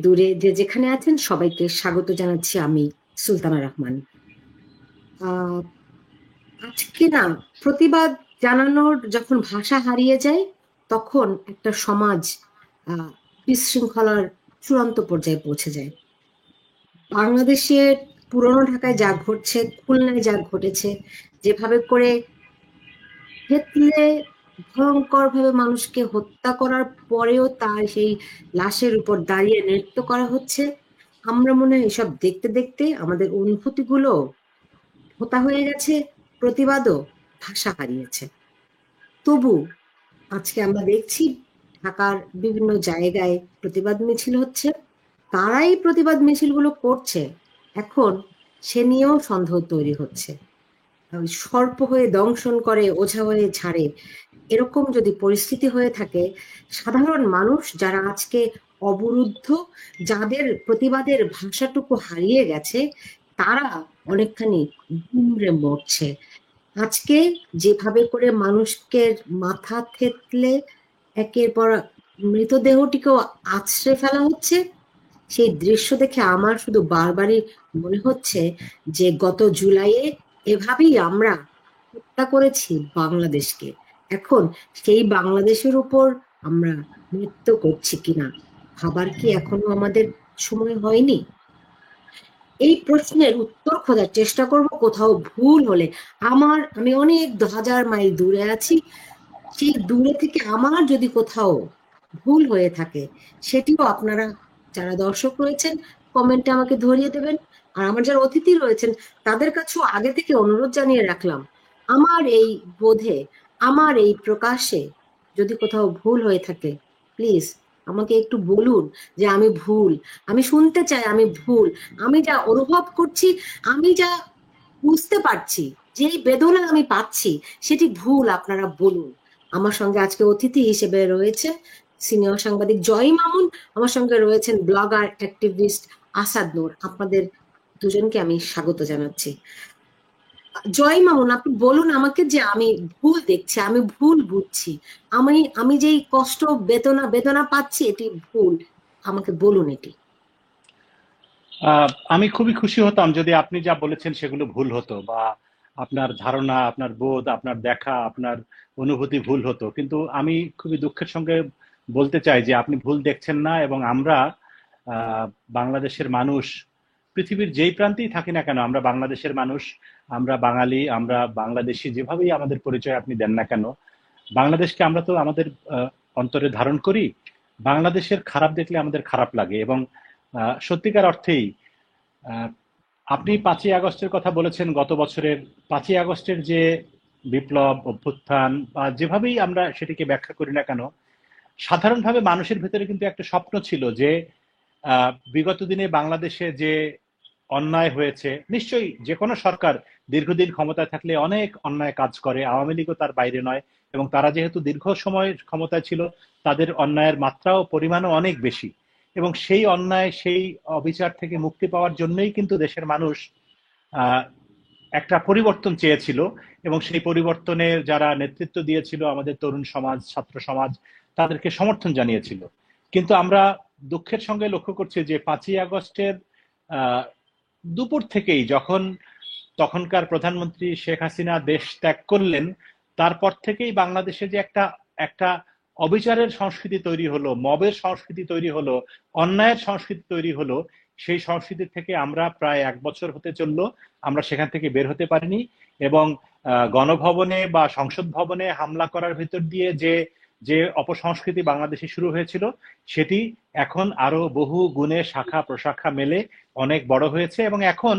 দূরে যে যেখানে আছেন সবাইকে স্বাগত জানাচ্ছি আমি সুলতানা রহমান। আহ আজকে না, প্রতিবাদ জানানোর যখন ভাষা হারিয়ে যায় তখন একটা সমাজ আহ বিশৃঙ্খলার চূড়ান্ত পর্যায়ে পৌঁছে যায়। বাংলাদেশের পুরনো ঢাকায় যা ঘটছে, খুলনায় যা ঘটেছে, যেভাবে করে থেতলে ভয়ঙ্কর ভাবে মানুষকে হত্যা করার পরেও তার সেই লাশের উপর দাঁড়িয়ে নৃত্য করা হচ্ছে, আমরা মনে হয় এসব দেখতে দেখতে আমাদের অনুভূতিগুলো হোতা হয়ে গেছে, প্রতিবাদও ভাষা হারিয়েছে। তবু আজকে আমরা দেখছি ঢাকার বিভিন্ন জায়গায় প্রতিবাদ মিছিল হচ্ছে। তারাই প্রতিবাদ মিছিলগুলো করছে, এখন সে নিয়েও সন্দেহ তৈরি হচ্ছে। সর্প হয়ে দংশন করে, ওঝা হয়ে ঝাড়ে, এরকম যদি পরিস্থিতি হয়ে থাকে, সাধারণ মানুষ যারা আজকে অবরুদ্ধ, যাদের প্রতিবাদের ভাষাটুকু হারিয়ে গেছে, তারা অনেকখানি গুমড়ে মরছে। আজকে যেভাবে করে মানুষকে মাথা থেতলে একের পর মৃতদেহটিকেও আছড়ে ফেলা হচ্ছে, সেই দৃশ্য দেখে আমার শুধু বারবারই মনে হচ্ছে যে গত জুলাইয়ে এভাবেই আমরা হত্যা করেছি বাংলাদেশকে। এখন সেই বাংলাদেশের উপর আমরা নৃত্য করছি কিনা ভাবার কি এখনো আমাদের সময় হয়নি? এই প্রশ্নের উত্তর খোঁজার চেষ্টা করব। কোথাও ভুল হলে, আমি অনেক হাজার মাইল দূরে আছি, সেই দূরে থেকে আমার যদি কোথাও ভুল হয়ে থাকে, সেটিও আপনারা যারা দর্শক রয়েছেন কমেন্টে আমাকে ধরিয়ে দেবেন। আর আমার যারা অতিথি রয়েছেন তাদের কাছেও আগে থেকে অনুরোধ জানিয়ে রাখলাম, আমার এই বোধে, আমার এই প্রকাশে যদি কোথাও ভুল হয়ে থাকে, প্লিজ আমাকে একটু বলুন যে আমি ভুল। আমি শুনতে চাই আমি ভুল। আমি যা অনুভব করছি, আমি যা বুঝতে পারছি, যেই বেদনা আমি পাচ্ছি, সেটি ভুল আপনারা বলুন। আমার সঙ্গে আজকে অতিথি হিসেবে রয়েছে সিনিয়র সাংবাদিক জয় মামুন, আমার সঙ্গে রয়েছেন ব্লগার অ্যাক্টিভিস্ট আসাদ নূর। আপনাদের দুজনকে আমি স্বাগত জানাচ্ছি। জয় মামুন, আপনি বলুন আমাকে যে আমি ভুল দেখছি, আমি ভুল বুঝছি, আমি আমি যেই কষ্ট বেদনা বেদনা পাচ্ছি এটি ভুল, আমাকে বলুন এটি। আমি খুবই খুশি হতাম যদি আপনি যা বলেছেন সেগুলো ভুল হতো, বা আপনার ধারণা, আপনার বোধ, আপনার দেখা, আপনার অনুভূতি ভুল হতো। কিন্তু আমি খুবই দুঃখের সঙ্গে বলতে চাই যে আপনি ভুল দেখছেন না। এবং আমরা বাংলাদেশের মানুষ, পৃথিবীর যেই প্রান্তেই থাকি না কেন, আমরা বাংলাদেশের মানুষ, আমরা বাঙালি, আমরা বাংলাদেশি, যেভাবেই আমাদের পরিচয় আপনি দেন না কেন, বাংলাদেশকে আমরা তো আমাদের অন্তরে ধারণ করি। বাংলাদেশের খারাপ দেখলে আমাদের খারাপ লাগে। এবং সত্যিকার অর্থেই আহ, আপনি 5ই আগস্টের কথা বলেছেন, গত বছরের 5ই আগস্টের যে বিপ্লব, অভ্যুত্থান, বা যেভাবেই আমরা সেটিকে ব্যাখ্যা করি না কেন, সাধারণভাবে মানুষের ভেতরে কিন্তু একটা স্বপ্ন ছিল যে বিগত দিনে বাংলাদেশে যে অন্যায় হয়েছে, নিশ্চয়ই যে কোনো সরকার দীর্ঘদিন ক্ষমতায় থাকলে অনেক অন্যায় কাজ করে, আওয়ামী লীগও তার বাইরে নয়। এবং তারা যেহেতু দীর্ঘ সময় ক্ষমতায় ছিল, তাদের অন্যায়ের মাত্রাও পরিমাণও অনেক বেশি। এবং সেই অন্যায়, সেই অবিচার থেকে মুক্তি পাওয়ার জন্যই কিন্তু দেশের মানুষ আহ একটা পরিবর্তন চেয়েছিল। এবং সেই পরিবর্তনের যারা নেতৃত্ব দিয়েছিল, আমাদের তরুণ সমাজ, ছাত্র সমাজ, তাদেরকে সমর্থন জানিয়েছিল। কিন্তু আমরা দুঃখের সঙ্গে লক্ষ্য করছি যে 5ই আগস্টের আহ দুপুর থেকেই, যখন তখনকার প্রধানমন্ত্রী শেখ হাসিনা দেশ ত্যাগ করলেন, তারপর থেকেই বাংলাদেশে যে একটা একটা অবিচারের সংস্কৃতি তৈরি হলো, মবের সংস্কৃতি তৈরি হলো, অন্যায়ের সংস্কৃতি তৈরি হলো, সেই সংস্কৃতি থেকে আমরা প্রায় 1 বছর হতে চললো, আমরা সেখান থেকে বের হতে পারিনি। এবং গণভবনে বা সংসদ ভবনে হামলা করার ভেতর দিয়ে যে যে অপসংস্কৃতি বাংলাদেশে শুরু হয়েছিল, সেটি এখন আরো বহু গুণে শাখা প্রশাখা মেলে অনেক বড় হয়েছে। এবং এখন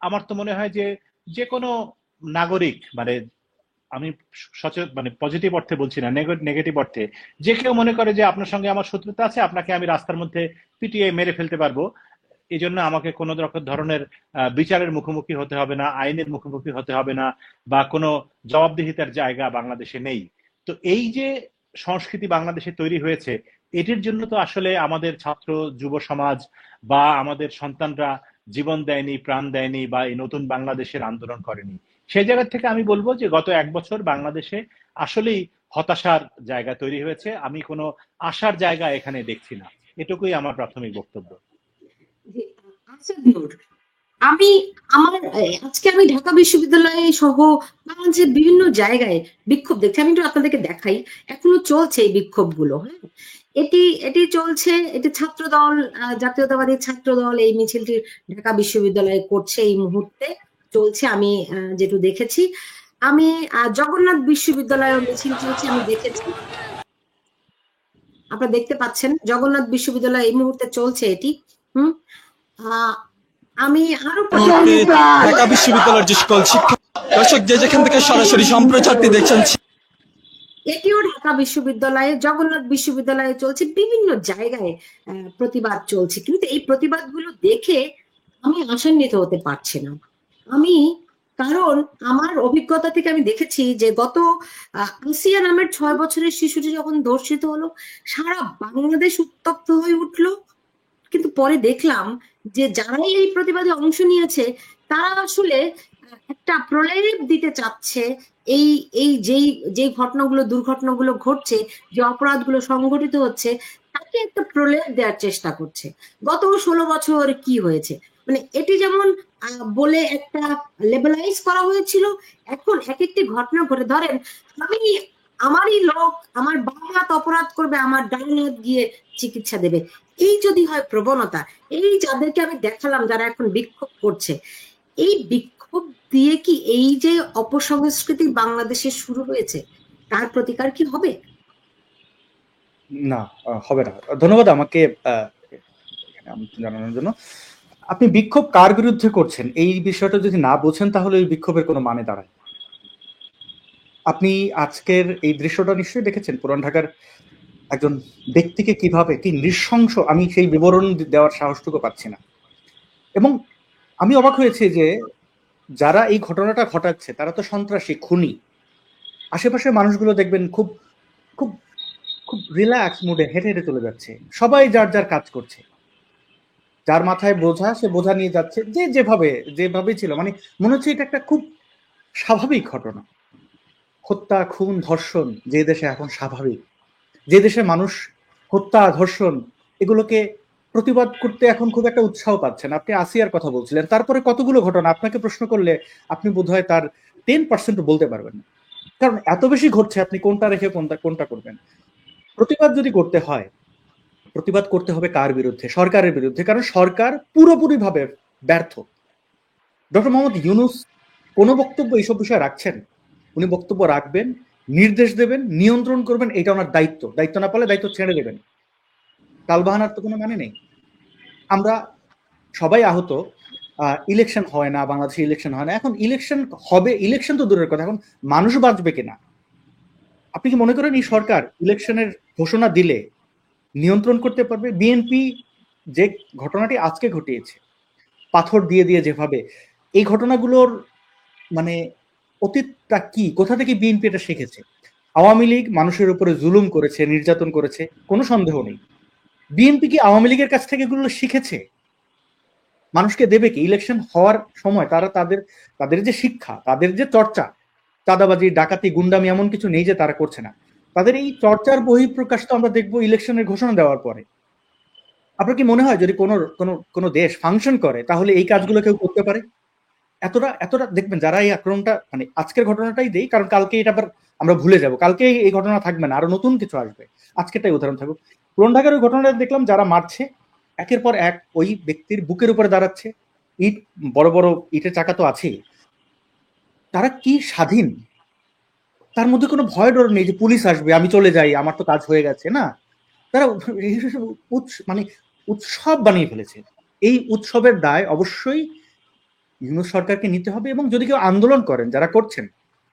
আমার তো মনে হয় যে যে কোনো নাগরিক, মানে আমি সচেতন, মানে পজিটিভ অর্থে বলছি না, নেগেটিভ অর্থে, যে কেউ মনে করে যে আপনার সঙ্গে আমার শত্রুতা আছে, আপনাকে আমি রাস্তার মধ্যে পিটিয়ে মেরে ফেলতে পারবো, এই জন্য আমাকে কোনো ধরনের বিচারের মুখোমুখি হতে হবে না, আইনের মুখোমুখি হতে হবে না, বা কোনো জবাবদিহিতার জায়গা বাংলাদেশে নেই। তো এই যে সংস্কৃতি বাংলাদেশে তৈরি হয়েছে, এটির জন্য তো আসলে আমাদের ছাত্র যুব সমাজ বা আমাদের সন্তানরা জীবন দেয়নি, প্রাণ দেয়নি, বা এই নতুন বাংলাদেশের আন্দোলন করেনি। সেই জায়গা থেকে আমি বলবো যে গত 1 বছর বাংলাদেশে আসলেই হতাশার জায়গা তৈরি হয়েছে। আমি কোনো আশার জায়গা এখানে দেখছি না। এটুকুই আমার প্রাথমিক বক্তব্য। জি, আচ্ছা নূর, আমি আজকে আমি ঢাকা বিশ্ববিদ্যালয়ে সহ বাংলাদেশের বিভিন্ন জায়গায় বিক্ষোভ দেখছি। আমি একটু আপনাদেরকে দেখাই, এখনো চলছে এই বিক্ষোভগুলো। হ্যাঁ, এটি এটি চলছে, এটি ছাত্র দল, জাতীয়তাবাদী ছাত্র দল এই মিছিলটি ঢাকা বিশ্ববিদ্যালয়ে করছে এই মুহূর্তে, চলছে। আমি যেটু দেখেছি, আমি জগন্নাথ বিশ্ববিদ্যালয়ের মিছিল চলছে, আমি দেখেছি। আপনারা দেখতে পাচ্ছেন জগন্নাথ বিশ্ববিদ্যালয় এই মুহূর্তে চলছে এটি। হুম আহ আমি আরো মুহূর্তে ঢাকা বিশ্ববিদ্যালয়ের যে সকল শিক্ষক দর্শক যে যেখান থেকে সরাসরি সম্প্রচারটি দেখছেন, এটিও ঢাকা বিশ্ববিদ্যালয়ে, জগন্নাথ বিশ্ববিদ্যালয়ে চলছে, বিভিন্ন জায়গায় প্রতিবাদ চলছে, কিন্তু এই প্রতিবাদগুলো দেখে আমি আশান্বিত হতে পারছি না। আমি, কারণ আমার অভিজ্ঞতা থেকে আমি দেখেছি যে গত আসিয়া নামের 6 বছরের শিশুটি যখন ধর্ষিত হলো, সারা বাংলাদেশ উত্তপ্ত হয়ে উঠলো। কিন্তু পরে দেখলাম যে যারাই এই প্রতিবাদে অংশ নিয়েছে তারা আসলে একটা প্রলেপ দিতে চাচ্ছে এই এই যেই যেই ঘটনাগুলো, দুর্ঘটনাগুলো ঘটছে, যে অপরাধগুলো সংঘটিত হচ্ছে, তাকে একটা প্রলেপ দেওয়ার চেষ্টা করছে। গত 16 বছর কি হয়েছে, মানে এটি যেমন বলে একটা লেবেলাইজ করা হয়েছিল, এখন এক একটি ঘটনা ঘটে। ধরেন, আমি, আমারই লোক আমার বাম হাত অপরাধ করবে, আমার ডান হাত গিয়ে চিকিৎসা দেবে। এই যদি হয় প্রবণতা, এই যাদেরকে আমি দেখালাম যারা এখন বিক্ষোভ করছে, এই বিক্ষোভ দিয়ে কি এই যে অপসংস্কৃতি বাংলাদেশে শুরু হয়েছে তার প্রতিকার কি হবে? না, হবে না। ধন্যবাদ আমাকে আমন্ত্রণ জানানোর জন্য। আপনি বিক্ষোভ কার বিরুদ্ধে করছেন এই বিষয়টা যদি না বোঝেন তাহলে এই বিক্ষোভের কোনো মানে দাঁড়ায়। আপনি আজকের এই দৃশ্যটা নিশ্চয়ই দেখেছেন, পুরান ঢাকার একজন ব্যক্তিকে কিভাবে, কি নৃশংস, আমি সেই বিবরণ দেওয়ার সাহসটুকু পাচ্ছি না। এবং আমি অবাক হয়েছি যে যারা এই ঘটনাটা ঘটাচ্ছে তারা তো সন্ত্রাসী, খুনি। আশেপাশে মানুষগুলো দেখবেন খুব খুব খুব রিল্যাক্স মুডে হেঁটে হেঁটে চলে যাচ্ছে, সবাই যার যার কাজ করছে, যার মাথায় বোঝা সে বোঝা নিয়ে যাচ্ছে, যে যেভাবে ছিল, মানে মনে হচ্ছে এটা একটা খুব স্বাভাবিক ঘটনা। হত্যা, খুন, ধর্ষণ যে দেশে এখন স্বাভাবিক, যে দেশে মানুষ হত্যা, ধর্ষণ এগুলোকে প্রতিবাদ করতে এখন খুব একটা উৎসাহ পাচ্ছেন। আপনি আসিয়ার কথা বলছিলেন, তারপরে কতগুলো ঘটনা আপনাকে প্রশ্ন করলে আপনি বোধহয় তার 10% বলতে পারবেন না, কারণ এত বেশি ঘটছে। আপনি কোনটা রেখে কোনটা করবেন? প্রতিবাদ যদি করতে হয়, প্রতিবাদ করতে হবে কার বিরুদ্ধে? সরকারের বিরুদ্ধে, কারণ সরকার পুরোপুরিভাবে ব্যর্থ। ডক্টর মোহাম্মদ ইউনূস কোনো বক্তব্য এইসব বিষয়ে রাখছেন? উনি বক্তব্য রাখবেন, নির্দেশ দেবেন, নিয়ন্ত্রণ করবেন, এটা ওনার দায়িত্ব। দায়িত্ব না পারলে দায়িত্ব ছেড়ে দেবেন। টালবাহানার তো কোনো মানে নেই। আমরা সবাই আহত, ইলেকশন হয় না, বাংলাদেশে ইলেকশন হয় না। এখন ইলেকশন হবে, ইলেকশন তো দূরের কথা, এখন মানুষ বাঁচবে কিনা? আপনি কি মনে করেন এই সরকার ইলেকশনের ঘোষণা দিলে নিয়ন্ত্রণ করতে পারবে? বিএনপি যে ঘটনাটি আজকে ঘটিয়েছে, পাথর দিয়ে দিয়ে যেভাবে, এই ঘটনাগুলোর মানে অতীতটা কি, কোথা থেকে বিএনপি এটা শিখেছে? আওয়ামী লীগ মানুষের উপরে জুলুম করেছে, নির্যাতন করেছে, কোনো সন্দেহ নেই। বিএনপি কি আওয়ামী লীগের কাছ থেকে এগুলো শিখেছে? মানুষকে দেবে কি? ইলেকশন হওয়ার সময় তারা তাদের যে শিক্ষা, তাদের যে চর্চা, চাঁদাবাজি, ডাকাতি, গুন্ডামি এমন কিছু নেই যে তারা করছে না। তাদের এই চর্চার বহিঃপ্রকাশ তো আমরা দেখবো ইলেকশনের ঘোষণা দেওয়ার পরে। আপনার কি মনে হয় যদি কোনো দেশ ফাংশন করে তাহলে এই কাজগুলো কেউ করতে পারে? এতটা এতটা দেখবেন যারা এই আক্রমণটা, মানে আজকের ঘটনাটাই দেই, কারণ কালকে এটা আবার আমরা ভুলে যাব, কালকে এই ঘটনা থাকবে না, আরো নতুন কিছু আসবে। আজকেরটাই উদাহরণ থাকুক। পুরান ঢাকার ওই ঘটনাটা দেখলাম, যারা মারছে একের পর এক ওই ব্যক্তির বুকের উপরে দাঁড়াচ্ছে, ইট, বড় বড় ইটের চাকা তো আছেই। তারা কি স্বাধীন? তার মধ্যে কোনো ভয় ডর নেই যে পুলিশ আসবে, আমি চলে যাই, আমার তো কাজ হয়ে গেছে। না, তারা মানে উৎসব বানিয়ে ফেলেছে। এই উৎসবের দায় অবশ্যই ইউনূস সরকারকে নিতে হবে। এবং যদি কেউ আন্দোলন করেন, যারা করছেন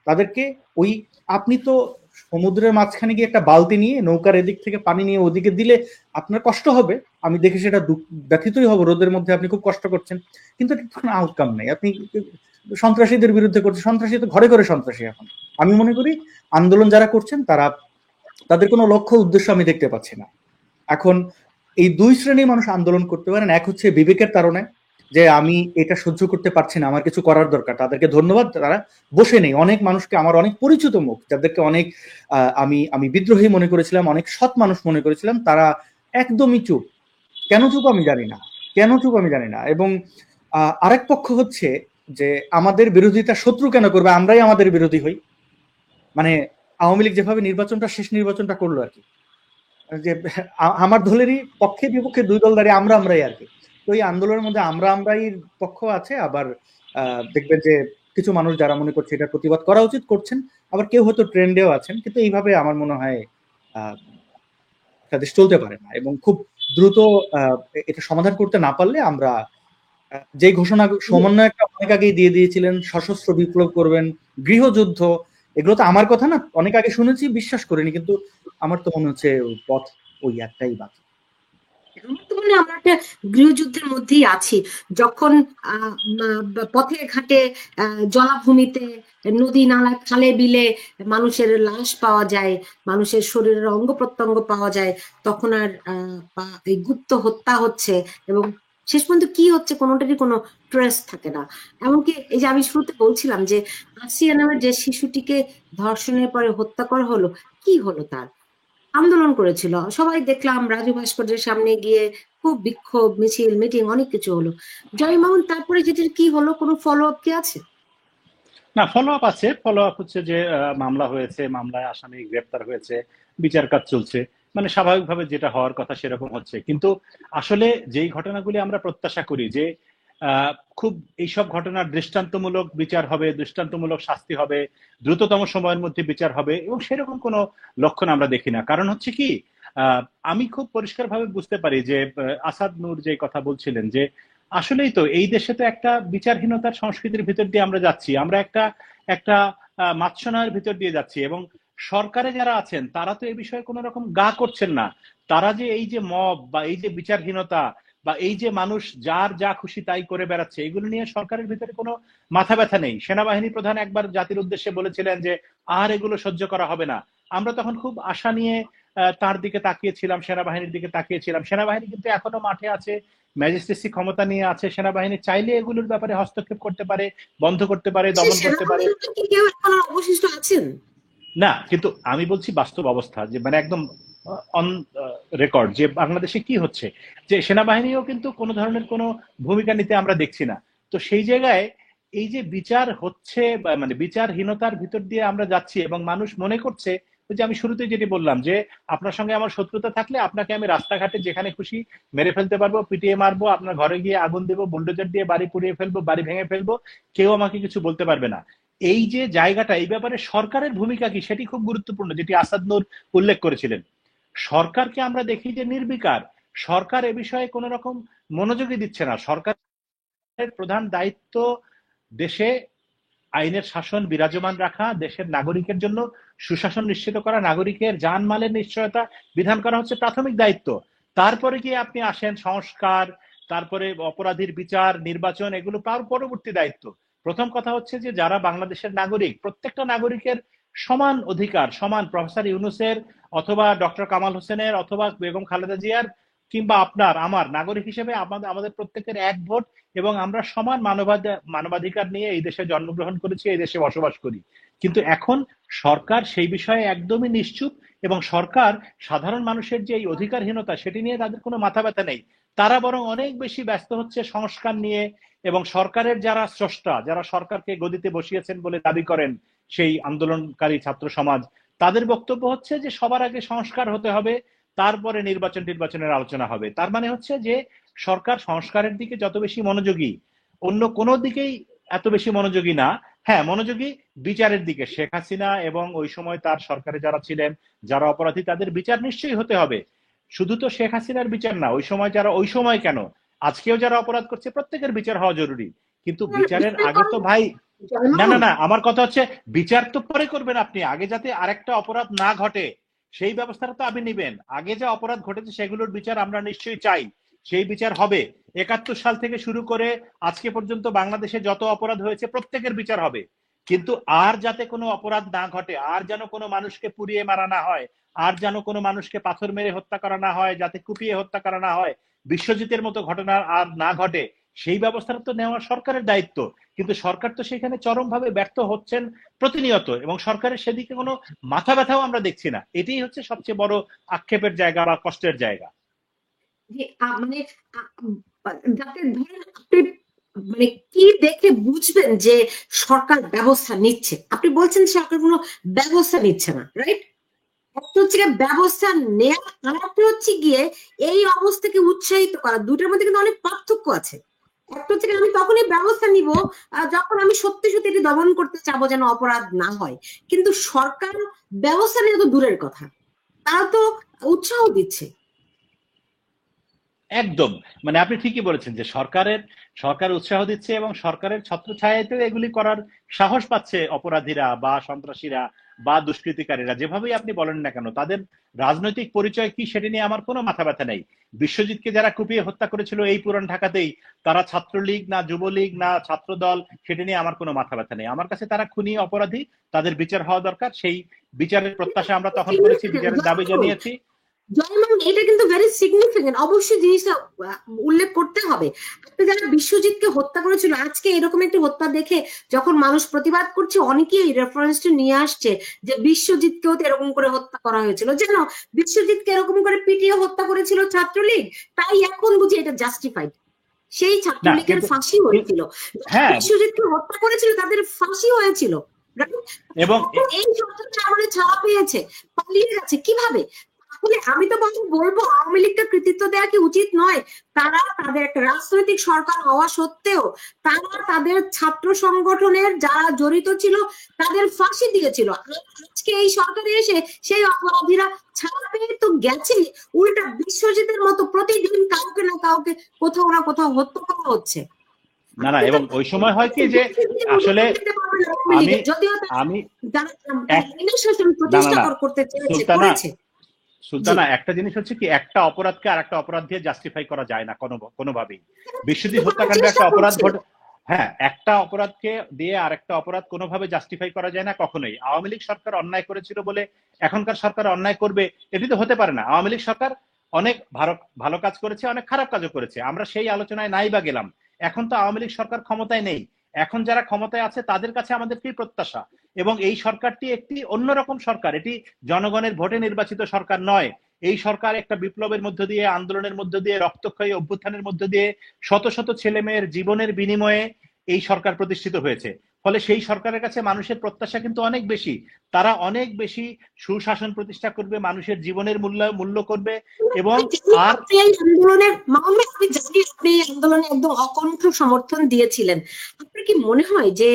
তাদেরকে ওই, আপনি তো সমুদ্রের মাঝখানে গিয়ে একটা বালতি নিয়ে নৌকার এদিক থেকে পানি নিয়ে ওদিকে দিলে আপনার কষ্ট হবে, আমি দেখে সেটা ব্যথিতই হব, রোদের মধ্যে আপনি খুব কষ্ট করছেন, কিন্তু এটা কোনো আউটকাম নেই। আপনি সন্ত্রাসীদের বিরুদ্ধে করছেন, সন্ত্রাসী তো ঘরে ঘরে সন্ত্রাসী এখন। আমি মনে করি আন্দোলন যারা করছেন তাদের কোনো লক্ষ্য উদ্দেশ্য আমি দেখতে পাচ্ছি না। এখন এই দুই শ্রেণীর মানুষ আন্দোলন করতে পারেন। এক হচ্ছে বিবেকের তাড়নায়, যে আমি এটা সহ্য করতে পারছি না, আমার কিছু করার দরকার, তাদেরকে ধন্যবাদ, তারা বসে নেই। অনেক মানুষকে, আমার অনেক পরিচিত মুখ, যাদেরকে অনেক আমি আমি বিদ্রোহী মনে করেছিলাম, অনেক সৎ মানুষ মনে করেছিলাম, তারা একদমই চুপ। কেন চুপ আমি জানি না, কেন চুপ আমি জানি না। এবং আরেক পক্ষ হচ্ছে যে আমাদের বিরোধিতা শত্রু কেন করবে, আমরাই আমাদের বিরোধী হই। মানে আওয়ামী লীগ যেভাবে শেষ নির্বাচনটা করলো আর কি, যে আমার দলেরই পক্ষে বিপক্ষে দুই দল দাঁড়িয়ে আমরাই আর কি। তো এই আন্দোলনের মধ্যে আমরাই পক্ষ আছে, আবার দেখবেন যে কিছু মানুষ যারা মনে করছে এটা প্রতিবাদ করা উচিত করছেন, আবার কেউ হয়তো ট্রেন্ডেও আছেন। কিন্তু এইভাবে আমার মনে হয় দেশ চলতে পারে না, এবং খুব দ্রুত এটা সমাধান করতে না পারলে আমরা যে ঘোষণা সমন্বয়কটা অনেক আগেই দিয়ে দিয়েছিলেন, সশস্ত্র বিপ্লব করবেন, গৃহযুদ্ধ, এগুলো তো আমার কথা না, অনেক আগে শুনেছি, বিশ্বাস করিনি, কিন্তু আমার তো মনে হচ্ছে পথ ওই একটাই বাকি। বর্তমানে আমরা একটা গৃহযুদ্ধের মধ্যেই আছি। যখন পথে ঘাটে, জলাভূমিতে, নদী নালা, খালে বিলে মানুষের লাশ পাওয়া যায়, মানুষের শরীরের অঙ্গ প্রত্যঙ্গ পাওয়া যায়, তখন আর এই গুপ্ত হত্যা হচ্ছে, এবং শেষ পর্যন্ত কি হচ্ছে কোনোটারই কোনো ট্রেস থাকে না। এমনকি এই যে আমি শুরুতে বলছিলাম যে আসিয়া নামের যে শিশুটিকে ধর্ষণের পরে হত্যা করা হলো, কি হলো তার? আন্দোলন করেছিল সবাই, দেখলাম রাজু ভাস্কর্যের সামনে গিয়ে খুব বিক্ষোভ মিছিল মিটিং অনেক কিছু হলো। জয় মামুন, তারপরে যেটির কি হলো, কোনো ফলো আপ কি আছে? না, ফলো আপ আছে। ফলো আপ হচ্ছে যে মামলা হয়েছে, মামলায় আসামি গ্রেপ্তার হয়েছে, বিচার কাজ চলছে, মানে স্বাভাবিকভাবে যেটা হওয়ার কথা সেরকম হচ্ছে। কিন্তু আসলে যেই ঘটনাগুলি আমরা প্রত্যাশা করি যে খুব এইসব ঘটনার দৃষ্টান্তমূলক বিচার হবে, দৃষ্টান্তমূলক শাস্তি হবে, দ্রুততম সময়ের মধ্যে বিচার হবে, এবং সেরকম কোনো লক্ষণ আমরা দেখি না। কারণ হচ্ছে কি, আমি খুব পরিষ্কারভাবে বুঝতে পারি যে আসাদ নূর যে কথা বলছিলেন যে আসলেই তো এই দেশে তো একটা বিচারহীনতার সংস্কৃতির ভিতর দিয়ে আমরা যাচ্ছি, আমরা একটা একটা মাৎসনায়ের ভিতর দিয়ে যাচ্ছি, এবং সরকারে যারা আছেন তারা তো এই বিষয়ে কোনো রকম গা করছেন না। তারা যে এই যে মব বা এই যে বিচারহীনতা বা এই যে মানুষ যার যা খুশি তাই করে বেড়াচ্ছে, এগুলো নিয়ে সরকারের ভিতরে কোনো মাথা ব্যথা নেই। সেনাবাহিনী প্রধান একবার জাতির উদ্দেশ্যে বলেছিলেন যে আর এগুলো সহ্য করা হবে না। আমরা তখন খুব আশা নিয়ে তার দিকে তাকিয়েছিলাম, সেনাবাহিনীর দিকে তাকিয়েছিলাম। সেনাবাহিনী কিন্তু এখনো মাঠে আছে, ম্যাজিস্ট্রেসি ক্ষমতা নিয়ে আছে। সেনাবাহিনী চাইলে এগুলোর ব্যাপারে হস্তক্ষেপ করতে পারে, বন্ধ করতে পারে, দমন করতে পারে। কেউ এখন অবশিষ্ট আছেন না, কিন্তু আমি বলছি বাস্তব অবস্থা, যে মানে একদম অন রেকর্ড যে বাংলাদেশে কি হচ্ছে, যে সেনাবাহিনীও কিন্তু কোনো ধরনের কোনো ভূমিকা নিতে আমরা দেখছি না। তো সেই জায়গায় এই যে বিচার হচ্ছে, মানে বিচারহীনতার ভিতর দিয়ে আমরা যাচ্ছি, এবং মানুষ মনে করছে, ওই যে আমি শুরুতেই যেটি বললাম যে আপনার সঙ্গে আমার শত্রুতা থাকলে আপনাকে আমি রাস্তাঘাটে যেখানে খুশি মেরে ফেলতে পারবো, পিটিয়ে মারবো, আপনার ঘরে গিয়ে আগুন দেবো, বুলডোজার দিয়ে বাড়ি পুড়িয়ে ফেলবো, বাড়ি ভেঙে ফেলবো, কেউ আমাকে কিছু বলতে পারবে না। এই যে জায়গাটা, এই ব্যাপারে সরকারের ভূমিকা কি সেটি খুব গুরুত্বপূর্ণ, যেটি আসাদ নূর উল্লেখ করেছিলেন। সরকারকে আমরা দেখি যে নির্বিকার, সরকার এ বিষয়ে কোন রকম মনোযোগই দিচ্ছে না। সরকারের প্রধান দায়িত্ব দেশে আইনের শাসন বিরাজমান রাখা, দেশের নাগরিকের জন্য সুশাসন নিশ্চিত করা, নাগরিকের জানমালের নিশ্চয়তা বিধান করা হচ্ছে প্রাথমিক দায়িত্ব। তারপরে গিয়ে আপনি আসেন সংস্কার, তারপরে অপরাধীর বিচার, নির্বাচন, এগুলো তার পরবর্তী দায়িত্ব। প্রথম কথা হচ্ছে যে যারা বাংলাদেশের নাগরিক, প্রত্যেকটা নাগরিকের সমান অধিকার, সমান প্রফেসর ইউনূসের অথবা ডক্টর কামাল হোসেনের অথবা বেগম খালেদা জিয়ার কিংবা আপনার আমার নাগরিক হিসেবে আমাদের প্রত্যেকের এক ভোট, এবং আমরা সমান মানবাধিকার নিয়ে এই দেশে জন্মগ্রহণ করেছি, এই দেশে বসবাস করি। কিন্তু এখন সরকার সেই বিষয়ে একদমই নিশ্চুপ, এবং সরকার সাধারণ মানুষের যে এই অধিকারহীনতা সেটি নিয়ে তাদের কোনো মাথা ব্যথা নেই। তারা বরং অনেক বেশি ব্যস্ত হচ্ছে সংস্কার নিয়ে, এবং সরকারের যারা স্রষ্টা, যারা সরকারকে গদিতে বসিয়েছেন বলে দাবি করেন সেই আন্দোলনকারী ছাত্র সমাজ, তাদের বক্তব্য হচ্ছে যে সবার আগে সংস্কার হতে হবে, তারপরে নির্বাচনের আলোচনা হবে। তার মানে হচ্ছে যে সরকার সংস্কারের দিকে যত বেশি মনোযোগী, অন্য কোনো দিকেই এত বেশি মনোযোগী না। হ্যাঁ, মনোযোগী বিচারের দিকে। শেখ হাসিনা এবং ওই সময় তার সরকারে যারা ছিলেন, যারা অপরাধী, তাদের বিচার নিশ্চয়ই হতে হবে। শুধু তো শেখ হাসিনার বিচার না, ওই সময় যারা, ওই সময় কেন আজকেও যারা অপরাধ করছে প্রত্যেকের বিচার হওয়া জরুরি। কিন্তু বিচারের আগে তো ভাই, না না না, আমার কথা হচ্ছে বিচার তো পরে করবেন আপনি, আগে যাতে আরেকটা অপরাধ না ঘটে সেই ব্যবস্থাটা তো আপনি নিবেন। আগে যে অপরাধ ঘটেছে সেগুলোর বিচার আমরা নিশ্চয়ই চাই, সেই বিচার হবে। ৭১ সাল থেকে শুরু করে আজকে পর্যন্ত বাংলাদেশে যত অপরাধ হয়েছে প্রত্যেকের বিচার হবে। কিন্তু আর যাতে কোনো অপরাধ না ঘটে, আর যেন কোনো মানুষকে পুড়িয়ে মারা না হয়, আর যেন কোনো মানুষকে পাথর মেরে হত্যা করা না হয়, যাতে কুপিয়ে হত্যা করা না হয়, বিশ্বজিতের মতো ঘটনা আর না ঘটে, সেই ব্যবস্থাটা তো নেওয়া সরকারের দায়িত্ব। কিন্তু সরকার তো সেখানে চরমভাবে ব্যর্থ হচ্ছেন প্রতিনিয়ত, এবং সরকারের সেদিকে কোনো মাথা ব্যথাও আমরা দেখছি না। এটাই হচ্ছে সবচেয়ে বড় আক্ষেপের জায়গা বা কষ্টের জায়গা। যে মানে যাতে ধরেন আপনি মানে কি দেখে বুঝবেন যে সরকার ব্যবস্থা নিচ্ছে? আপনি বলছেন সরকার কোনো ব্যবস্থা নিচ্ছে না, রাইট? একটা হচ্ছে গিয়ে ব্যবস্থা নেওয়া, আর একটা হচ্ছে গিয়ে এই অবস্থাকে উৎসাহিত করা। দুটোর মধ্যে কিন্তু অনেক পার্থক্য আছে। একটা হচ্ছে গিয়ে আমি তখনই ব্যবস্থা নিব যখন আমি সত্যি সত্যি এটি দমন করতে চাবো যেন অপরাধ না হয়। কিন্তু সরকার ব্যবস্থা নেওয়া তো দূরের কথা, তারা তো উৎসাহ দিচ্ছে। একদম, মানে আপনি ঠিকই বলেছেন যে সরকার উৎসাহ দিচ্ছে এবং সরকারের ছত্রছায়াতে এগুলি করার সাহস পাচ্ছে অপরাধীরা বা সন্ত্রাসীরা বা দুষ্কৃতিকারীরা, যেভাবেই আপনি বলেন না কেন। তাদের রাজনৈতিক পরিচয় কি সেটা নিয়ে আমার কোনো মাথা ব্যথা নেই। বিশ্বজিৎকে যারা কুপিয়ে হত্যা করেছিল এই পুরান ঢাকাতেই, তারা ছাত্রলীগ না যুবলীগ না ছাত্রদল, সেটা নিয়ে আমার কোনো মাথা ব্যথা নেই। আমার কাছে তারা খুনি অপরাধী, তাদের বিচার হওয়া দরকার। সেই বিচারের প্রত্যাশা আমরা তখন করেছি, বিচারের দাবি জানিয়েছি। জয়মান, এটা কিন্তু ভেরি সিগনিফিকেন্ট, অবশ্যই জিনিসটা উল্লেখ করতে হবে। আপনি যারা বিশ্বজিৎকে হত্যা করেছিল, আজকে এরকম একটি হত্যা দেখে যখন মানুষ প্রতিবাদ করছে, অনেকেই রেফারেন্সটা নিয়ে আসছে যে বিশ্বজিৎকেও তো এরকম করে হত্যা করা হয়েছিল, যেন বিশ্বজিৎকে এরকম করে পিটিয়ে হত্যা করেছিল ছাত্রলীগ, তাই এখন বুঝি এটা জাস্টিফাইড। সেই না ছাত্রলীগের কিন্তু ফাঁসি হয়েছিল, হ্যাঁ, বিশ্বজিৎকে হত্যা করেছিল তাদের ফাঁসি হয়েছিল, right? এবং এই সরকারটা আমাদের ছাড়া পেয়েছে, পালিয়ে গেছে কিভাবে? তাহলে আমি তো বলবো আওয়ামী লীগকে কৃতিত্ব দেওয়া কি উচিত নয়? তারা তাদের একটা রাজনৈতিক সরকার হওয়া সত্ত্বেও তারা তাদের ছাত্র সংগঠনের যারা জড়িত ছিল তাদের ফাঁসি দিয়েছিল। আজকে এই সরকারে এসে সেই অপরাধীরা ছাড়া পেয়ে তো গেছে, উল্টা বিশ্বজিতের মতো প্রতিদিন কাউকে না কাউকে কোথাও না কোথাও হত্যা করা হচ্ছে। না না, এবং ওই সময় হয় কি যে আসলে আমি যদিও আমি যারা এক শাসন না না প্রতিষ্ঠা না করতে চেয়েছে সুলতানা, করেছে। জি, সুলতানা, একটা জিনিস হচ্ছে কি, একটা অপরাধকে আর একটা অপরাধ দিয়ে জাস্টিফাই করা যায় না কোনোভাবেই। বিশ্বজিৎ হত্যাকাণ্ড চেষ্টা একটা অপরাধ করছে। ঘটে, হ্যাঁ, একটা অপরাধকে দিয়ে আর একটা অপরাধ কোনোভাবে জাস্টিফাই করা যায় না কখনোই। আওয়ামী লীগ সরকার অন্যায় করেছিল বলে এখনকার সরকার অন্যায় করবে, এটি তো হতে পারে না। আওয়ামী লীগ সরকার অনেক ভালো কাজ করেছে, অনেক খারাপ কাজও করেছে, আমরা সেই আলোচনায় নাই বা গেলাম। এখন তো আওয়ামী লীগ সরকার ক্ষমতায় নেই, এখন যারা ক্ষমতায় আছে তাদের কাছে আমাদের কি প্রত্যাশা। এবং এই সরকারটি একটি অন্যরকম সরকার, এটি জনগণের ভোটে নির্বাচিত সরকার নয়। এই সরকার একটা বিপ্লবের মধ্য দিয়ে, আন্দোলনের মধ্য দিয়ে, রক্তক্ষয়ী অভ্যুত্থানের মধ্য দিয়ে শত শত ছেলে মেয়ের জীবনের বিনিময়ে এই সরকার প্রতিষ্ঠিত হয়েছে। ফলে সেই সরকারের কাছে মানুষের প্রত্যাশা কিন্তু অনেক বেশি। তারা অনেক বেশি সুশাসন প্রতিষ্ঠা করবে, মানুষের জীবনের মূল্য করবে। এবং আর আপনি এই আন্দোলনের মামলা, আমি জানি আপনি এই আন্দোলনে একদম অকণ্ঠ সমর্থন দিয়েছিলেন। আপনার কি মনে হয় যে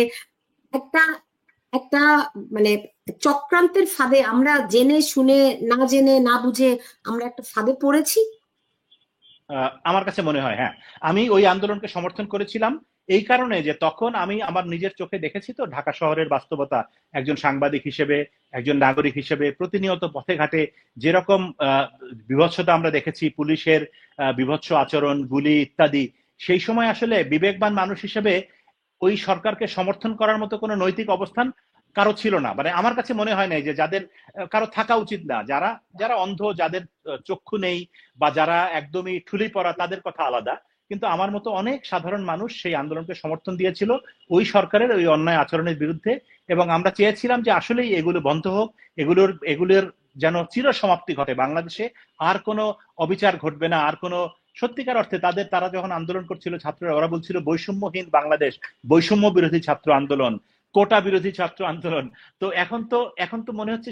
একটা একটা মানে চক্রান্তের ফাঁদে আমরা জেনে শুনে, না জেনে না বুঝে আমরা একটা ফাঁদে পড়েছি? আমার কাছে মনে হয়, হ্যাঁ, আমি ওই আন্দোলনকে সমর্থন করেছিলাম এই কারণে যে তখন আমি আমার নিজের চোখে দেখেছি তো ঢাকা শহরের বাস্তবতা। একজন সাংবাদিক হিসেবে, একজন নাগরিক হিসেবে প্রতিনিয়ত পথে ঘাটে যেরকম বিভৎসতা আমরা দেখেছি, পুলিশের বিভৎস আচরণ, গুলি ইত্যাদি, সেই সময় আসলে বিবেকবান মানুষ হিসেবে ওই সরকারকে সমর্থন করার মতো কোনো নৈতিক অবস্থান কারো ছিল না। মানে আমার কাছে মনে হয় না যে যাদের কারো থাকা উচিত না, যারা যারা অন্ধ, যাদের চক্ষু নেই বা যারা একদমই ঠুলি পড়া, তাদের কথা আলাদা। কিন্তু আমার মতো অনেক সাধারণ মানুষ সেই আন্দোলনকে সমর্থন দিয়েছিল ওই সরকারের ওই অন্যায় আচরণের বিরুদ্ধে। এবং আমরা চেয়েছিলাম যে আসলেই এগুলো বন্ধ হোক, এগুলোর যেন চির সমাপ্তি ঘটে বাংলাদেশে, আর কোনো অবিচার ঘটবে না, আর কোনো সত্যিকার অর্থে তারা যখন আন্দোলন করছিল ছাত্ররা, ওরা বলছিল বৈষম্যহীন বাংলাদেশ, বৈষম্য বিরোধী ছাত্র আন্দোলন, কোটা বিরোধী ছাত্র আন্দোলন। তো এখন তো মনে হচ্ছে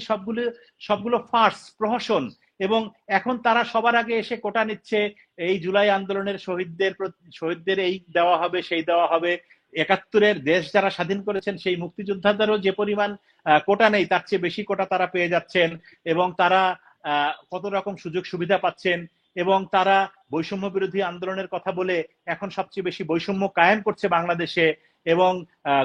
সবগুলো ফার্স, প্রহসন। এবং এখন তারা সবার আগে এসে কোটা নিচ্ছে, এই জুলাই আন্দোলনের শহীদদের এই দেওয়া হবে, সেই দেওয়া হবে। ৭১-এর দেশ যারা স্বাধীন করেছেন সেই মুক্তিযোদ্ধাদেরও যে পরিমাণ কোটা নেই, তার চেয়ে বেশি কোটা তারা পেয়ে যাচ্ছেন। এবং তারা কত রকম সুযোগ সুবিধা পাচ্ছেন। এবং তারা বৈষম্য বিরোধী আন্দোলনের কথা বলে এখন সবচেয়ে বেশি বৈষম্য কায়েম করছে বাংলাদেশে। এবং